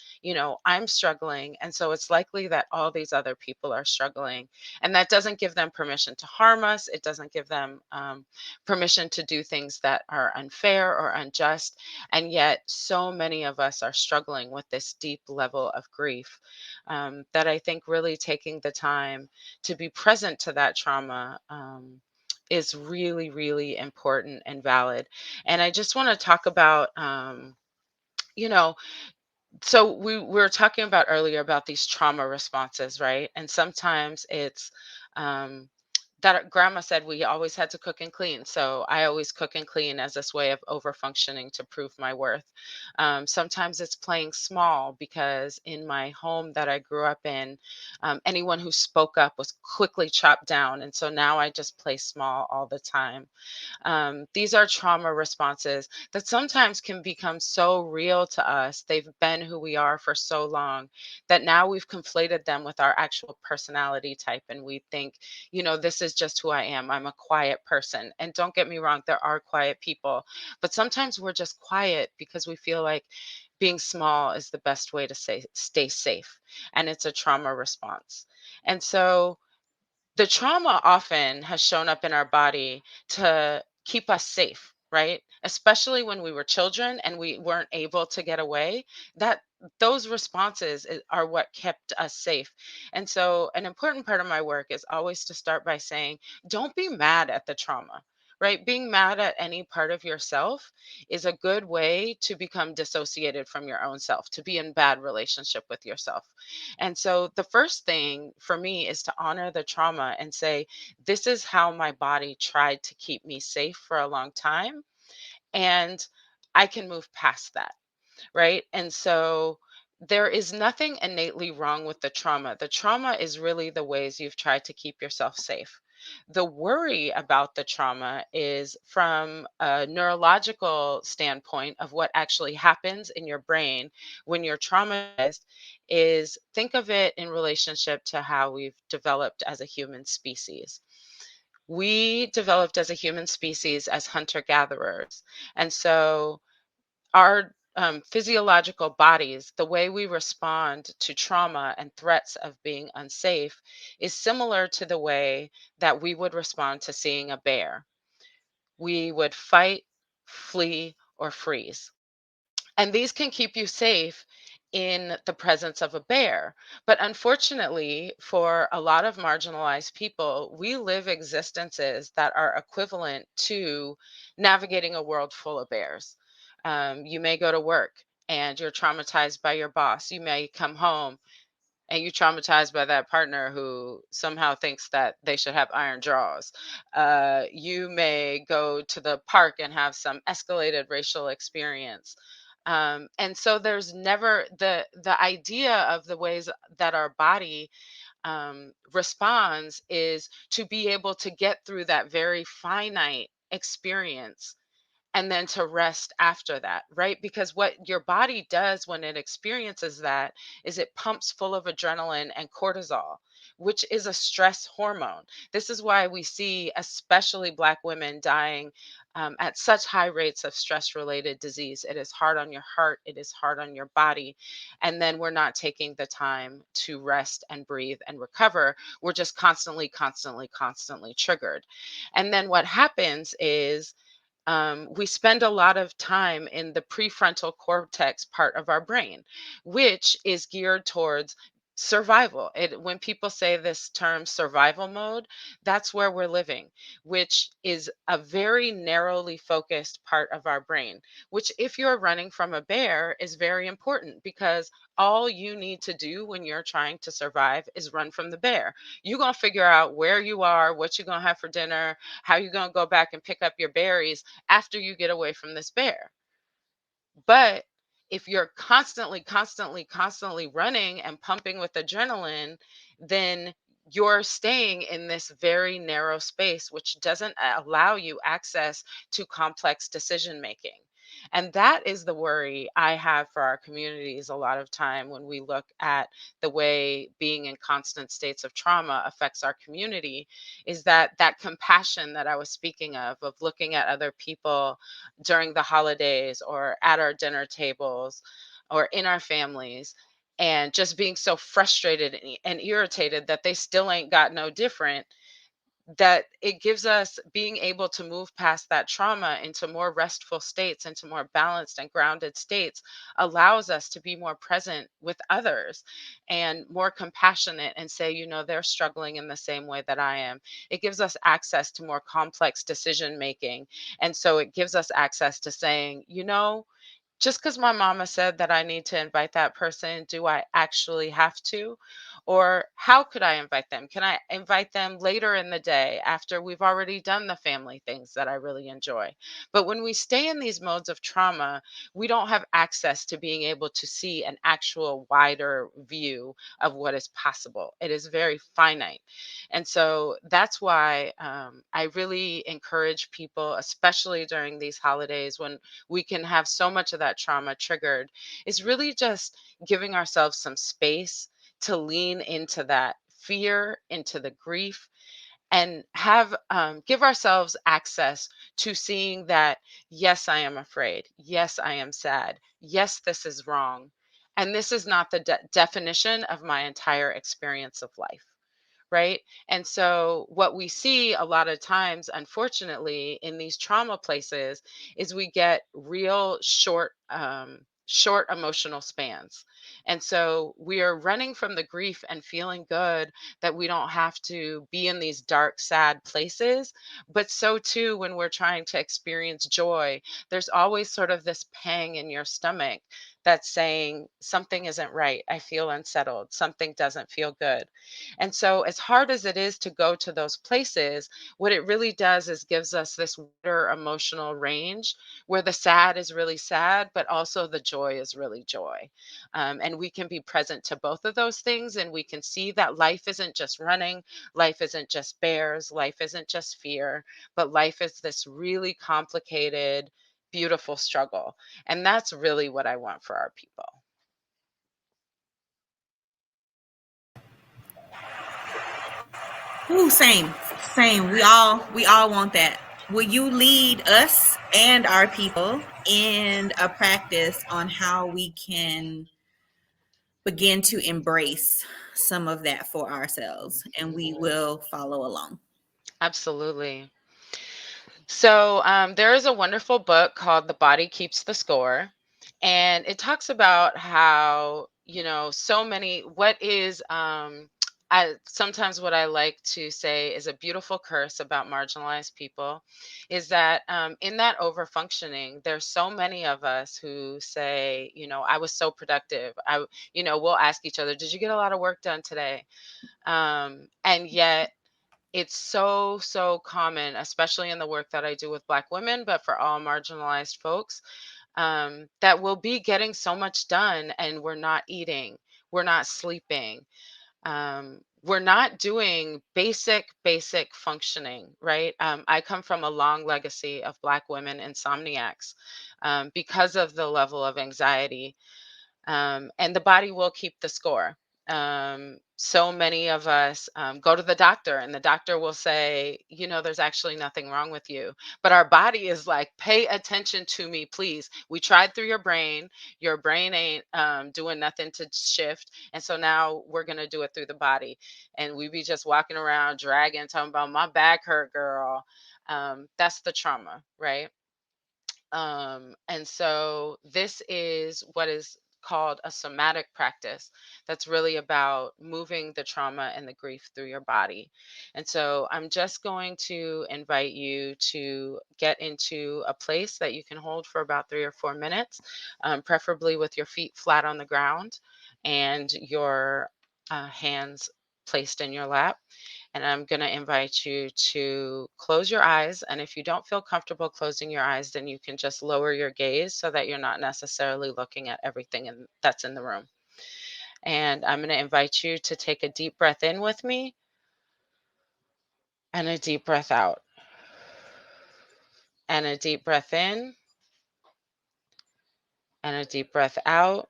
I'm struggling. And so it's likely that all these other people are struggling. And that doesn't give them permission to harm us. It doesn't give them permission to do things that are unfair or unjust. And yet, so many of us are struggling with this deep level of grief that I think really taking the time to be present to that trauma. Is really, really important and valid. And I just want to talk about, you know, so we were talking about earlier about these trauma responses, right? And sometimes it's um, that grandma said we always had to cook and clean. So I always cook and clean as this way of over functioning to prove my worth. Sometimes it's playing small because in my home that I grew up in, anyone who spoke up was quickly chopped down. And so now I just play small all the time. These are trauma responses that sometimes can become so real to us. They've been who we are for so long that now we've conflated them with our actual personality type. And we think, this is just who I am. I'm a quiet person. And don't get me wrong, there are quiet people, but sometimes we're just quiet because we feel like being small is the best way to stay safe. And it's a trauma response. And so, the trauma often has shown up in our body to keep us safe, right? Especially when we were children and we weren't able to get away. That those responses are what kept us safe. And so an important part of my work is always to start by saying, don't be mad at the trauma. Right? Being mad at any part of yourself is a good way to become dissociated from your own self, to be in bad relationship with yourself. And so the first thing for me is to honor the trauma and say, this is how my body tried to keep me safe for a long time. And I can move past that. Right. And so there is nothing innately wrong with the trauma. The trauma is really the ways you've tried to keep yourself safe. The worry about the trauma is from a neurological standpoint of what actually happens in your brain when you're traumatized. Is think of it in relationship to how we've developed as a human species. We developed as a human species as hunter gatherers. And so our physiological bodies, the way we respond to trauma and threats of being unsafe, is similar to the way that we would respond to seeing a bear. We would fight, flee, or freeze. And these can keep you safe in the presence of a bear. But unfortunately, for a lot of marginalized people, we live existences that are equivalent to navigating a world full of bears. You may go to work and you're traumatized by your boss. You may come home and you're traumatized by that partner who somehow thinks that they should have iron jaws. You may go to the park and have some escalated racial experience. And so there's never the idea of the ways that our body responds is to be able to get through that very finite experience and then to rest after that, right? Because what your body does when it experiences that is it pumps full of adrenaline and cortisol, which is a stress hormone. This is why we see, especially Black women, dying at such high rates of stress related disease. It is hard on your heart, it is hard on your body. And then we're not taking the time to rest and breathe and recover. We're just constantly, constantly, constantly triggered. And then what happens is we spend a lot of time in the prefrontal cortex part of our brain, which is geared towards survival. When people say this term survival mode, that's where we're living, which is a very narrowly focused part of our brain, which if you're running from a bear is very important because all you need to do when you're trying to survive is run from the bear. You're going to figure out where you are, what you're going to have for dinner, how you're going to go back and pick up your berries after you get away from this bear. But if you're constantly, constantly, constantly running and pumping with adrenaline, then you're staying in this very narrow space, which doesn't allow you access to complex decision making. And that is the worry I have for our communities a lot of time when we look at the way being in constant states of trauma affects our community, is that compassion that I was speaking of looking at other people during the holidays or at our dinner tables or in our families, and just being so frustrated and irritated that they still ain't got no different, that it gives us being able to move past that trauma into more restful states, into more balanced and grounded states, allows us to be more present with others and more compassionate and say, they're struggling in the same way that I am. It gives us access to more complex decision making. And so it gives us access to saying, just because my mama said that I need to invite that person, do I actually have to? Or how could I invite them? Can I invite them later in the day after we've already done the family things that I really enjoy? But when we stay in these modes of trauma, we don't have access to being able to see an actual wider view of what is possible. It is very finite. And so that's why I really encourage people, especially during these holidays when we can have so much of that trauma triggered, is really just giving ourselves some space to lean into that fear, into the grief, and have give ourselves access to seeing that, yes, I am afraid, yes, I am sad, yes, this is wrong, and this is not the definition of my entire experience of life. Right. And so, what we see a lot of times, unfortunately, in these trauma places is we get real short emotional spans. And so, we are running from the grief and feeling good that we don't have to be in these dark, sad places. But so, too, when we're trying to experience joy, there's always sort of this pang in your stomach that's saying, something isn't right. I feel unsettled. Something doesn't feel good. And so, as hard as it is to go to those places, what it really does is gives us this wider emotional range where the sad is really sad, but also the joy is really joy. And we can be present to both of those things. And we can see that life isn't just running, life isn't just bears, life isn't just fear, but life is this really complicated, beautiful struggle. And that's really what I want for our people. Ooh, same. We all want that. Will you lead us and our people in a practice on how we can begin to embrace some of that for ourselves, and we will follow along. Absolutely. So there is a wonderful book called The Body Keeps the Score. And it talks about how, so many, what is, sometimes what I like to say is a beautiful curse about marginalized people is that in that overfunctioning, there's so many of us who say, I was so productive. We'll ask each other, did you get a lot of work done today? And yet, it's so, so common, especially in the work that I do with Black women, but for all marginalized folks, that we'll be getting so much done and we're not eating, we're not sleeping, we're not doing basic functioning, right? I come from a long legacy of Black women insomniacs because of the level of anxiety, and the body will keep the score. So many of us go to the doctor, and the doctor will say, there's actually nothing wrong with you. But our body is like, pay attention to me, please. We tried through your brain. Your brain ain't doing nothing to shift. And so now we're going to do it through the body. And we be just walking around, dragging, talking about my back hurt, girl. That's the trauma, right? And so this is what is called a somatic practice that's really about moving the trauma and the grief through your body. And so I'm just going to invite you to get into a place that you can hold for about 3 or 4 minutes, preferably with your feet flat on the ground and your hands placed in your lap. And I'm going to invite you to close your eyes. And if you don't feel comfortable closing your eyes, then you can just lower your gaze so that you're not necessarily looking at everything that's in the room. And I'm going to invite you to take a deep breath in with me and a deep breath out. And a deep breath in and a deep breath out.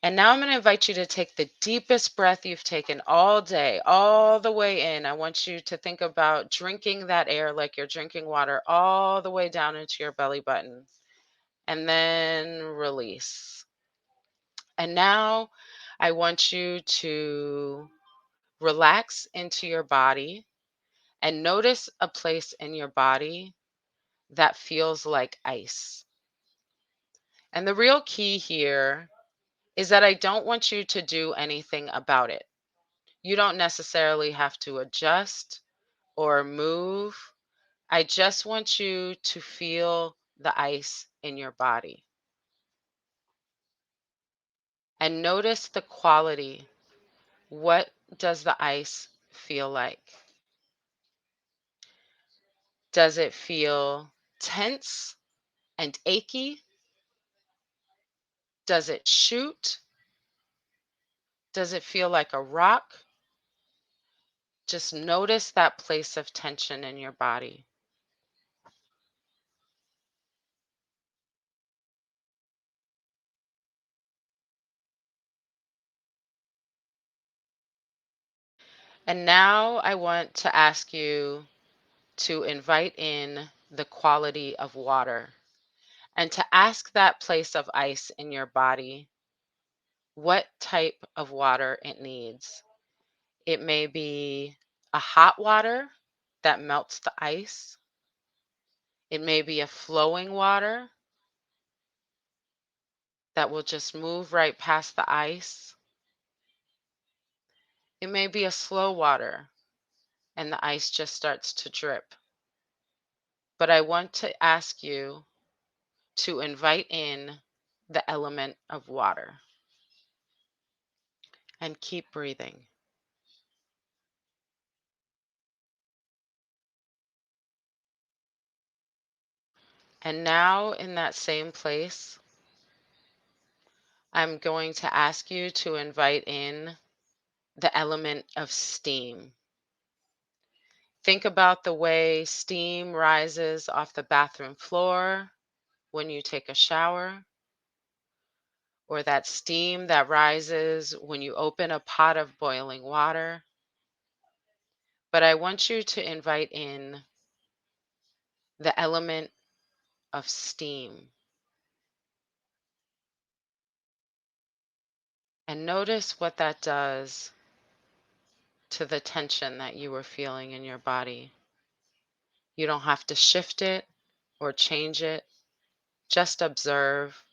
And now I'm going to invite you to take the deepest breath you've taken all day, all the way in. I want you to think about drinking that air like you're drinking water all the way down into your belly button. And then release. And now I want you to relax into your body and notice a place in your body that feels like ice. And the real key here is that I don't want you to do anything about it. You don't necessarily have to adjust or move. I just want you to feel the ice in your body and notice the quality. What does the ice feel like? Does it feel tense and achy? Does it shoot? Does it feel like a rock? Just notice that place of tension in your body. And now I want to ask you to invite in the quality of water and to ask that place of ice in your body what type of water it needs. It may be a hot water that melts the ice. It may be a flowing water that will just move right past the ice. It may be a slow water and the ice just starts to drip. But I want to ask you to invite in the element of water and keep breathing. And now, in that same place, I'm going to ask you to invite in the element of steam. Think about the way steam rises off the bathroom floor when you take a shower, or that steam that rises when you open a pot of boiling water. But I want you to invite in the element of steam. And notice what that does to the tension that you were feeling in your body. You don't have to shift it or change it. Just observe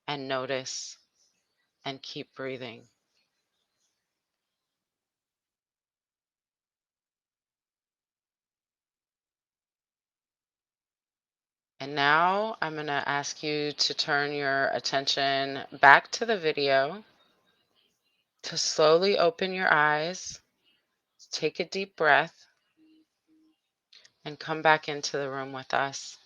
and notice and keep breathing. And now I'm going to ask you to turn your attention back to the video, to slowly open your eyes, take a deep breath, and come back into the room with us.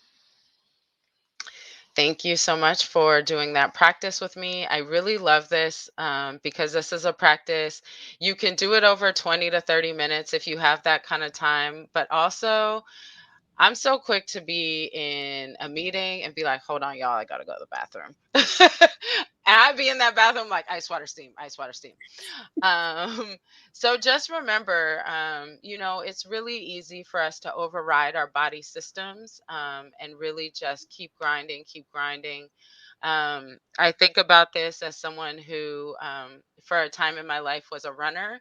Thank you so much for doing that practice with me. I really love this because this is a practice. You can do it over 20 to 30 minutes if you have that kind of time. But also, I'm so quick to be in a meeting and be like, hold on, y'all, I got to go to the bathroom. And I'd be in that bathroom like ice, water, steam, ice, water, steam. Um, so just remember, it's really easy for us to override our body systems and really just keep grinding, keep grinding. I think about this as someone who, for a time in my life, was a runner.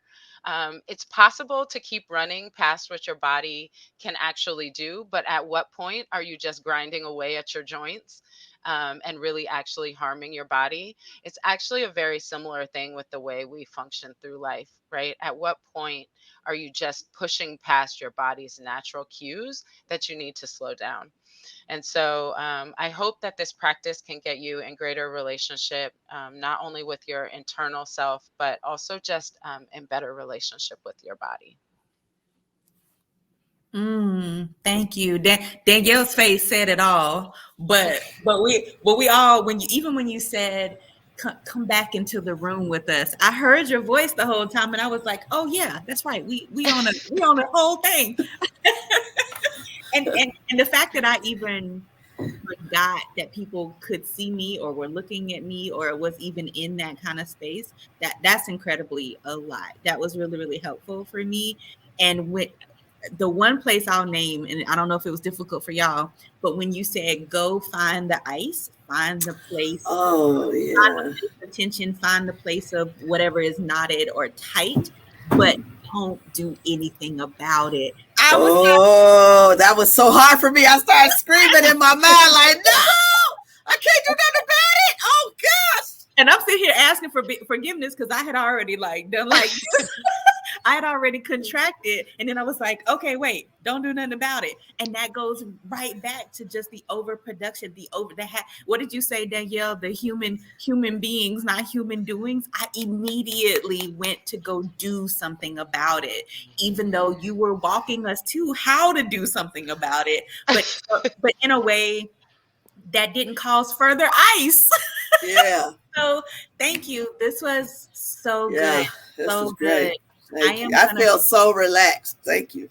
It's possible to keep running past what your body can actually do, but at what point are you just grinding away at your joints? And really actually harming your body. It's actually a very similar thing with the way we function through life, right? At what point are you just pushing past your body's natural cues that you need to slow down? And so I hope that this practice can get you in greater relationship, not only with your internal self, but also just in better relationship with your body. Thank you. Danielle's face said it all. But we all, when you said come back into the room with us, I heard your voice the whole time, and I was like, oh yeah, that's right. We on the whole thing. and the fact that I even forgot that people could see me or were looking at me or was even in that kind of space, that's incredibly a lot. That was really, really helpful for me. And when the one place I'll name, and I don't know if it was difficult for y'all, but when you said go find the ice, find the place, Oh, find the yeah. place of tension, find the place of whatever is knotted or tight, but don't do anything about it. I was Oh, that was so hard for me. I started screaming in my mind, like, no, I can't do nothing about it. Oh, gosh. and I'm sitting here asking for forgiveness because I had already like done like I had already contracted, and then I was like, okay, wait, don't do nothing about it. And that goes right back to just the overproduction, what did you say, Danielle? The human beings, not human doings. I immediately went to go do something about it, even though you were walking us to how to do something about it, but in a way that didn't cause further ice. Yeah. So thank you. This was so Yeah. good. This So was good. great. I Thank you. am I gonna feel so relaxed. Thank you.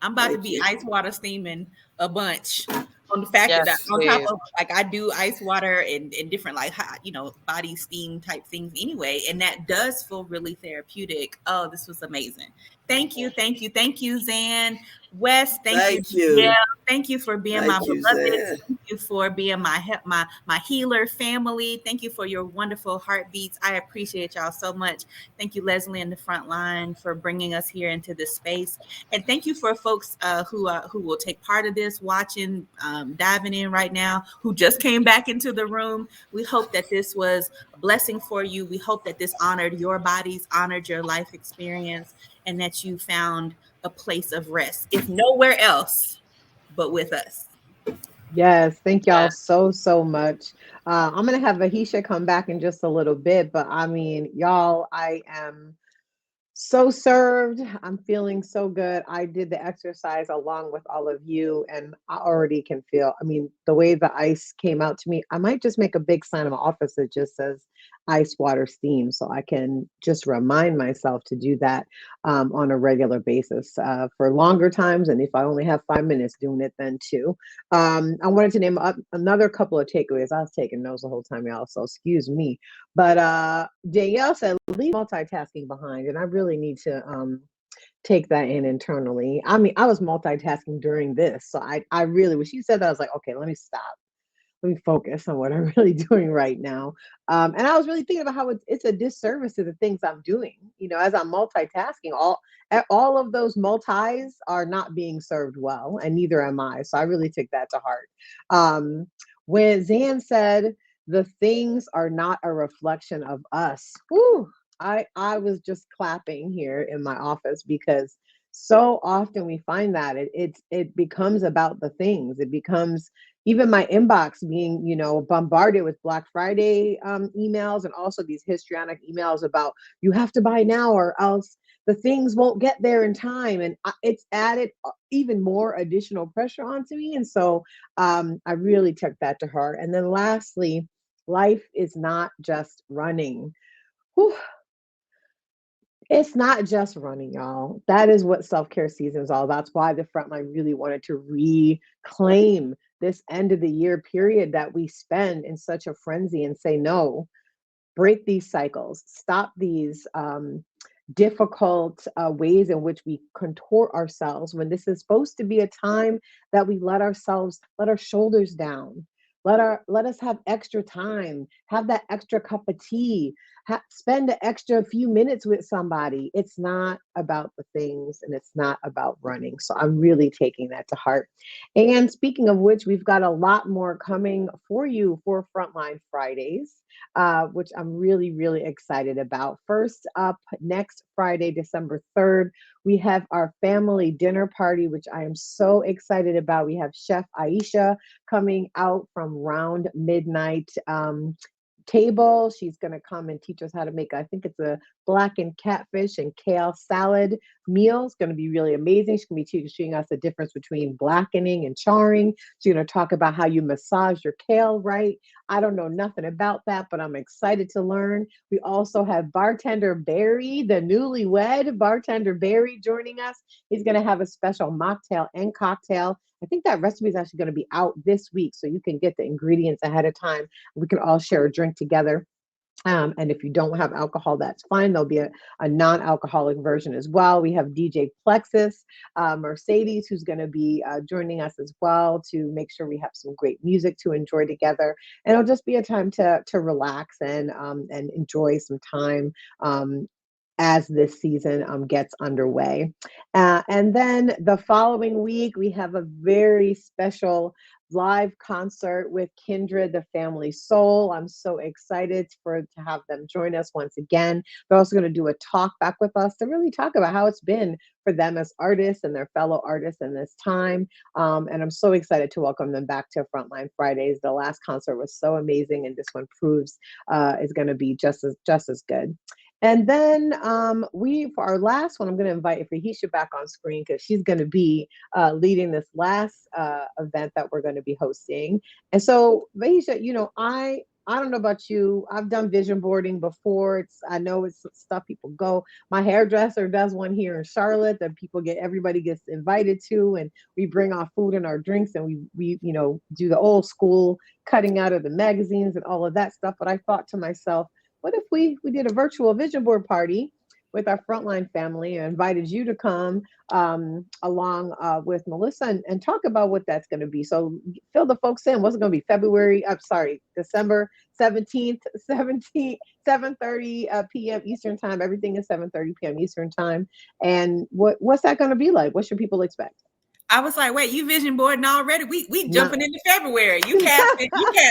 I'm about to Thank be you. ice water steaming a bunch on the fact that Yes, on top please. of like I do ice water and different like hot, body steam type things anyway. And that does feel really therapeutic. Oh, this was amazing. Thank you. Thank you. Thank you, Zan. Wes, thank you. Thank Yeah, you. thank you for being my Thank you, beloved. Zan. Thank you for being my healer family. Thank you for your wonderful heartbeats. I appreciate y'all so much. Thank you, Leslie, and the Frontline for bringing us here into this space. And thank you for folks who will take part of this, watching, diving in right now, who just came back into the room. We hope that this was a blessing for you. We hope that this honored your bodies, honored your life experience, and that you found a place of rest, if nowhere else but with us. Yes, thank y'all Yes. so much. I'm gonna have Vahisha come back in just a little bit, but I mean, y'all, I am so served. I'm feeling so good. I did the exercise along with all of you, and I already can feel. I mean, the way the ice came out to me, I might just make a big sign in my office that just says ice water steam so I can just remind myself to do that on a regular basis for longer times. And if I only have 5 minutes doing it, then too. I wanted to name up another couple of takeaways. I was taking notes the whole time, y'all, so excuse me. But Danielle said, leave multitasking behind. And I really need to take that in internally. I mean, I was multitasking during this. So I really, when she said that, I was like, okay, let me stop. Let me focus on what I'm really doing right now. And I was really thinking about how it's a disservice to the things I'm doing. You know, as I'm multitasking, all of those multis are not being served well, and neither am I. So I really took that to heart. When Zan said, the things are not a reflection of us. Whew, I was just clapping here in my office because so often we find that it becomes about the things. It becomes even my inbox being, bombarded with Black Friday emails, and also these histrionic emails about you have to buy now or else the things won't get there in time. And it's added even more additional pressure onto me. And so I really took that to heart. And then lastly, life is not just running. Whew. It's not just running, y'all. That is what self-care season is all about. That's why the Frontline really wanted to reclaim this end of the year period that we spend in such a frenzy and say, no, break these cycles, stop these difficult ways in which we contort ourselves when this is supposed to be a time that we let our shoulders down. Let us have extra time, have that extra cup of tea, spend an extra few minutes with somebody. It's not about the things and it's not about running. So I'm really taking that to heart. And speaking of which, we've got a lot more coming for you for Frontline Fridays, which I'm really, really excited about. First up, next Friday, December 3rd, we have our family dinner party, which I am so excited about. We have Chef Aisha coming out from Round Midnight table. She's going to come and teach us how to make, I think it's a blackened catfish and kale salad meal. It's going to be really amazing. She's going to be teaching us the difference between blackening and charring. She's going to talk about how you massage your kale right. I don't know nothing about that, but I'm excited to learn. We also have bartender Barry, the newlywed bartender Barry, joining us. He's going to have a special mocktail and cocktail I think that recipe is actually going to be out this week. So you can get the ingredients ahead of time. We can all share a drink together. And if you don't have alcohol, that's fine. There'll be a non-alcoholic version as well. We have DJ Plexus, Mercedes, who's going to be joining us as well to make sure we have some great music to enjoy together. And it'll just be a time to relax and enjoy some time as this season gets underway. And then the following week, we have a very special live concert with Kindred, the Family Soul. I'm so excited to have them join us once again. They're also going to do a talk back with us to really talk about how it's been for them as artists and their fellow artists in this time. And I'm so excited to welcome them back to Frontline Fridays. The last concert was so amazing, and this one proves is going to be just as good. And then for our last one, I'm going to invite Fahisha back on screen because she's going to be leading this last event that we're going to be hosting. And so, Fahisha, I don't know about you. I've done vision boarding before. I know it's stuff people go. My hairdresser does one here in Charlotte that everybody gets invited to, and we bring our food and our drinks, and we do the old school cutting out of the magazines and all of that stuff. But I thought to myself, what if we did a virtual vision board party with our Frontline family and invited you to come along with Melissa and talk about what that's going to be. So fill the folks in. What's it going to be? December 17th, 7:30 p.m. Eastern time. Everything is 7:30 p.m. Eastern time. And what's that going to be like? What should people expect? I was like, wait, you vision boarding already? We jumping into February. You casting,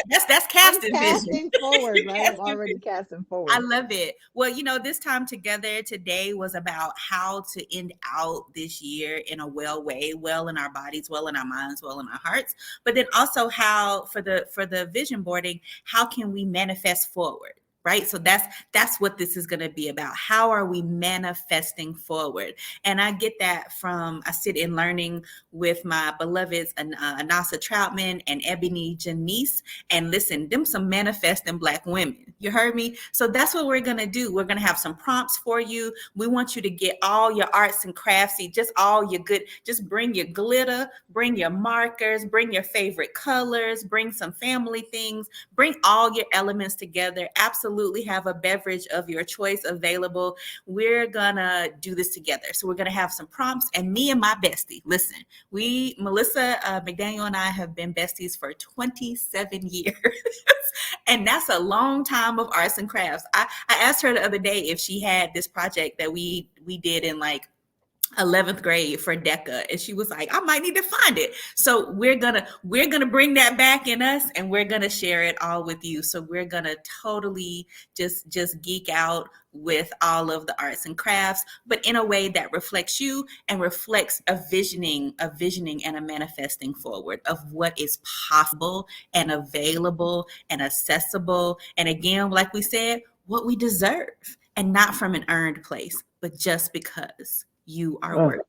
that's casting vision. Casting forward, right? I'm already casting forward. I love it. Well, this time together today was about how to end out this year in a well way, well in our bodies, well in our minds, well in our hearts. But then also how for the vision boarding, how can we manifest forward? Right. So that's what this is going to be about. How are we manifesting forward? And I get that I sit in learning with my beloveds, Anasa Troutman and Ebony Janice. And listen, them some manifesting Black women. You heard me? So that's what we're going to do. We're going to have some prompts for you. We want you to get all your arts and craftsy, just all your good, just bring your glitter, bring your markers, bring your favorite colors, bring some family things, bring all your elements together. Absolutely have a beverage of your choice available. We're gonna do this together. So we're gonna have some prompts, and me and my bestie, listen, Melissa McDaniel and I have been besties for 27 years. And that's a long time of arts and crafts. I asked her the other day if she had this project that we did in 11th grade for DECA, and she was like, I might need to find it. So we're gonna bring that back in us, and we're gonna share it all with you. So we're gonna totally just geek out with all of the arts and crafts, but in a way that reflects you and reflects a visioning and a manifesting forward of what is possible and available and accessible. And again, like we said, what we deserve, and not from an earned place, but just because you are worthy.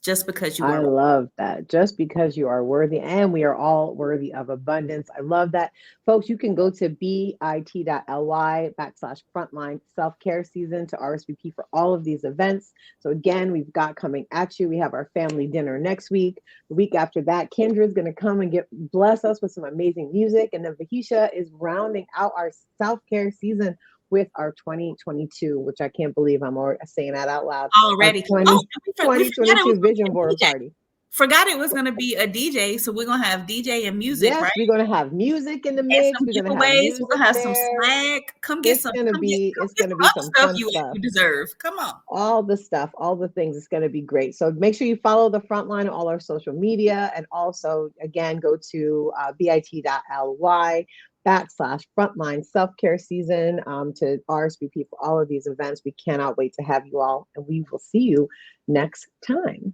Just because you are worthy. I love that. Just because you are worthy, and we are all worthy of abundance. I love that. Folks, you can go to bit.ly/frontline self-care season to RSVP for all of these events. So again, we've got coming at you. We have our family dinner next week. The week after that, Kendra is going to come and bless us with some amazing music. And then Fahisha is rounding out our self-care season with our 2022, which I can't believe I'm already saying that out loud. Already. 2022 vision board party. Forgot it was going to be a DJ, so we're going to have DJ and music, yes, right? We're going to have music in the mix. We're going to have some swag. Come get some. It's going to be some fun stuff you deserve. Come on. All the stuff, all the things. It's going to be great. So make sure you follow the Frontline on all our social media, and also again go to bit.ly/frontline self-care season to RSVP for all of these events. We cannot wait to have you all, and we will see you next time.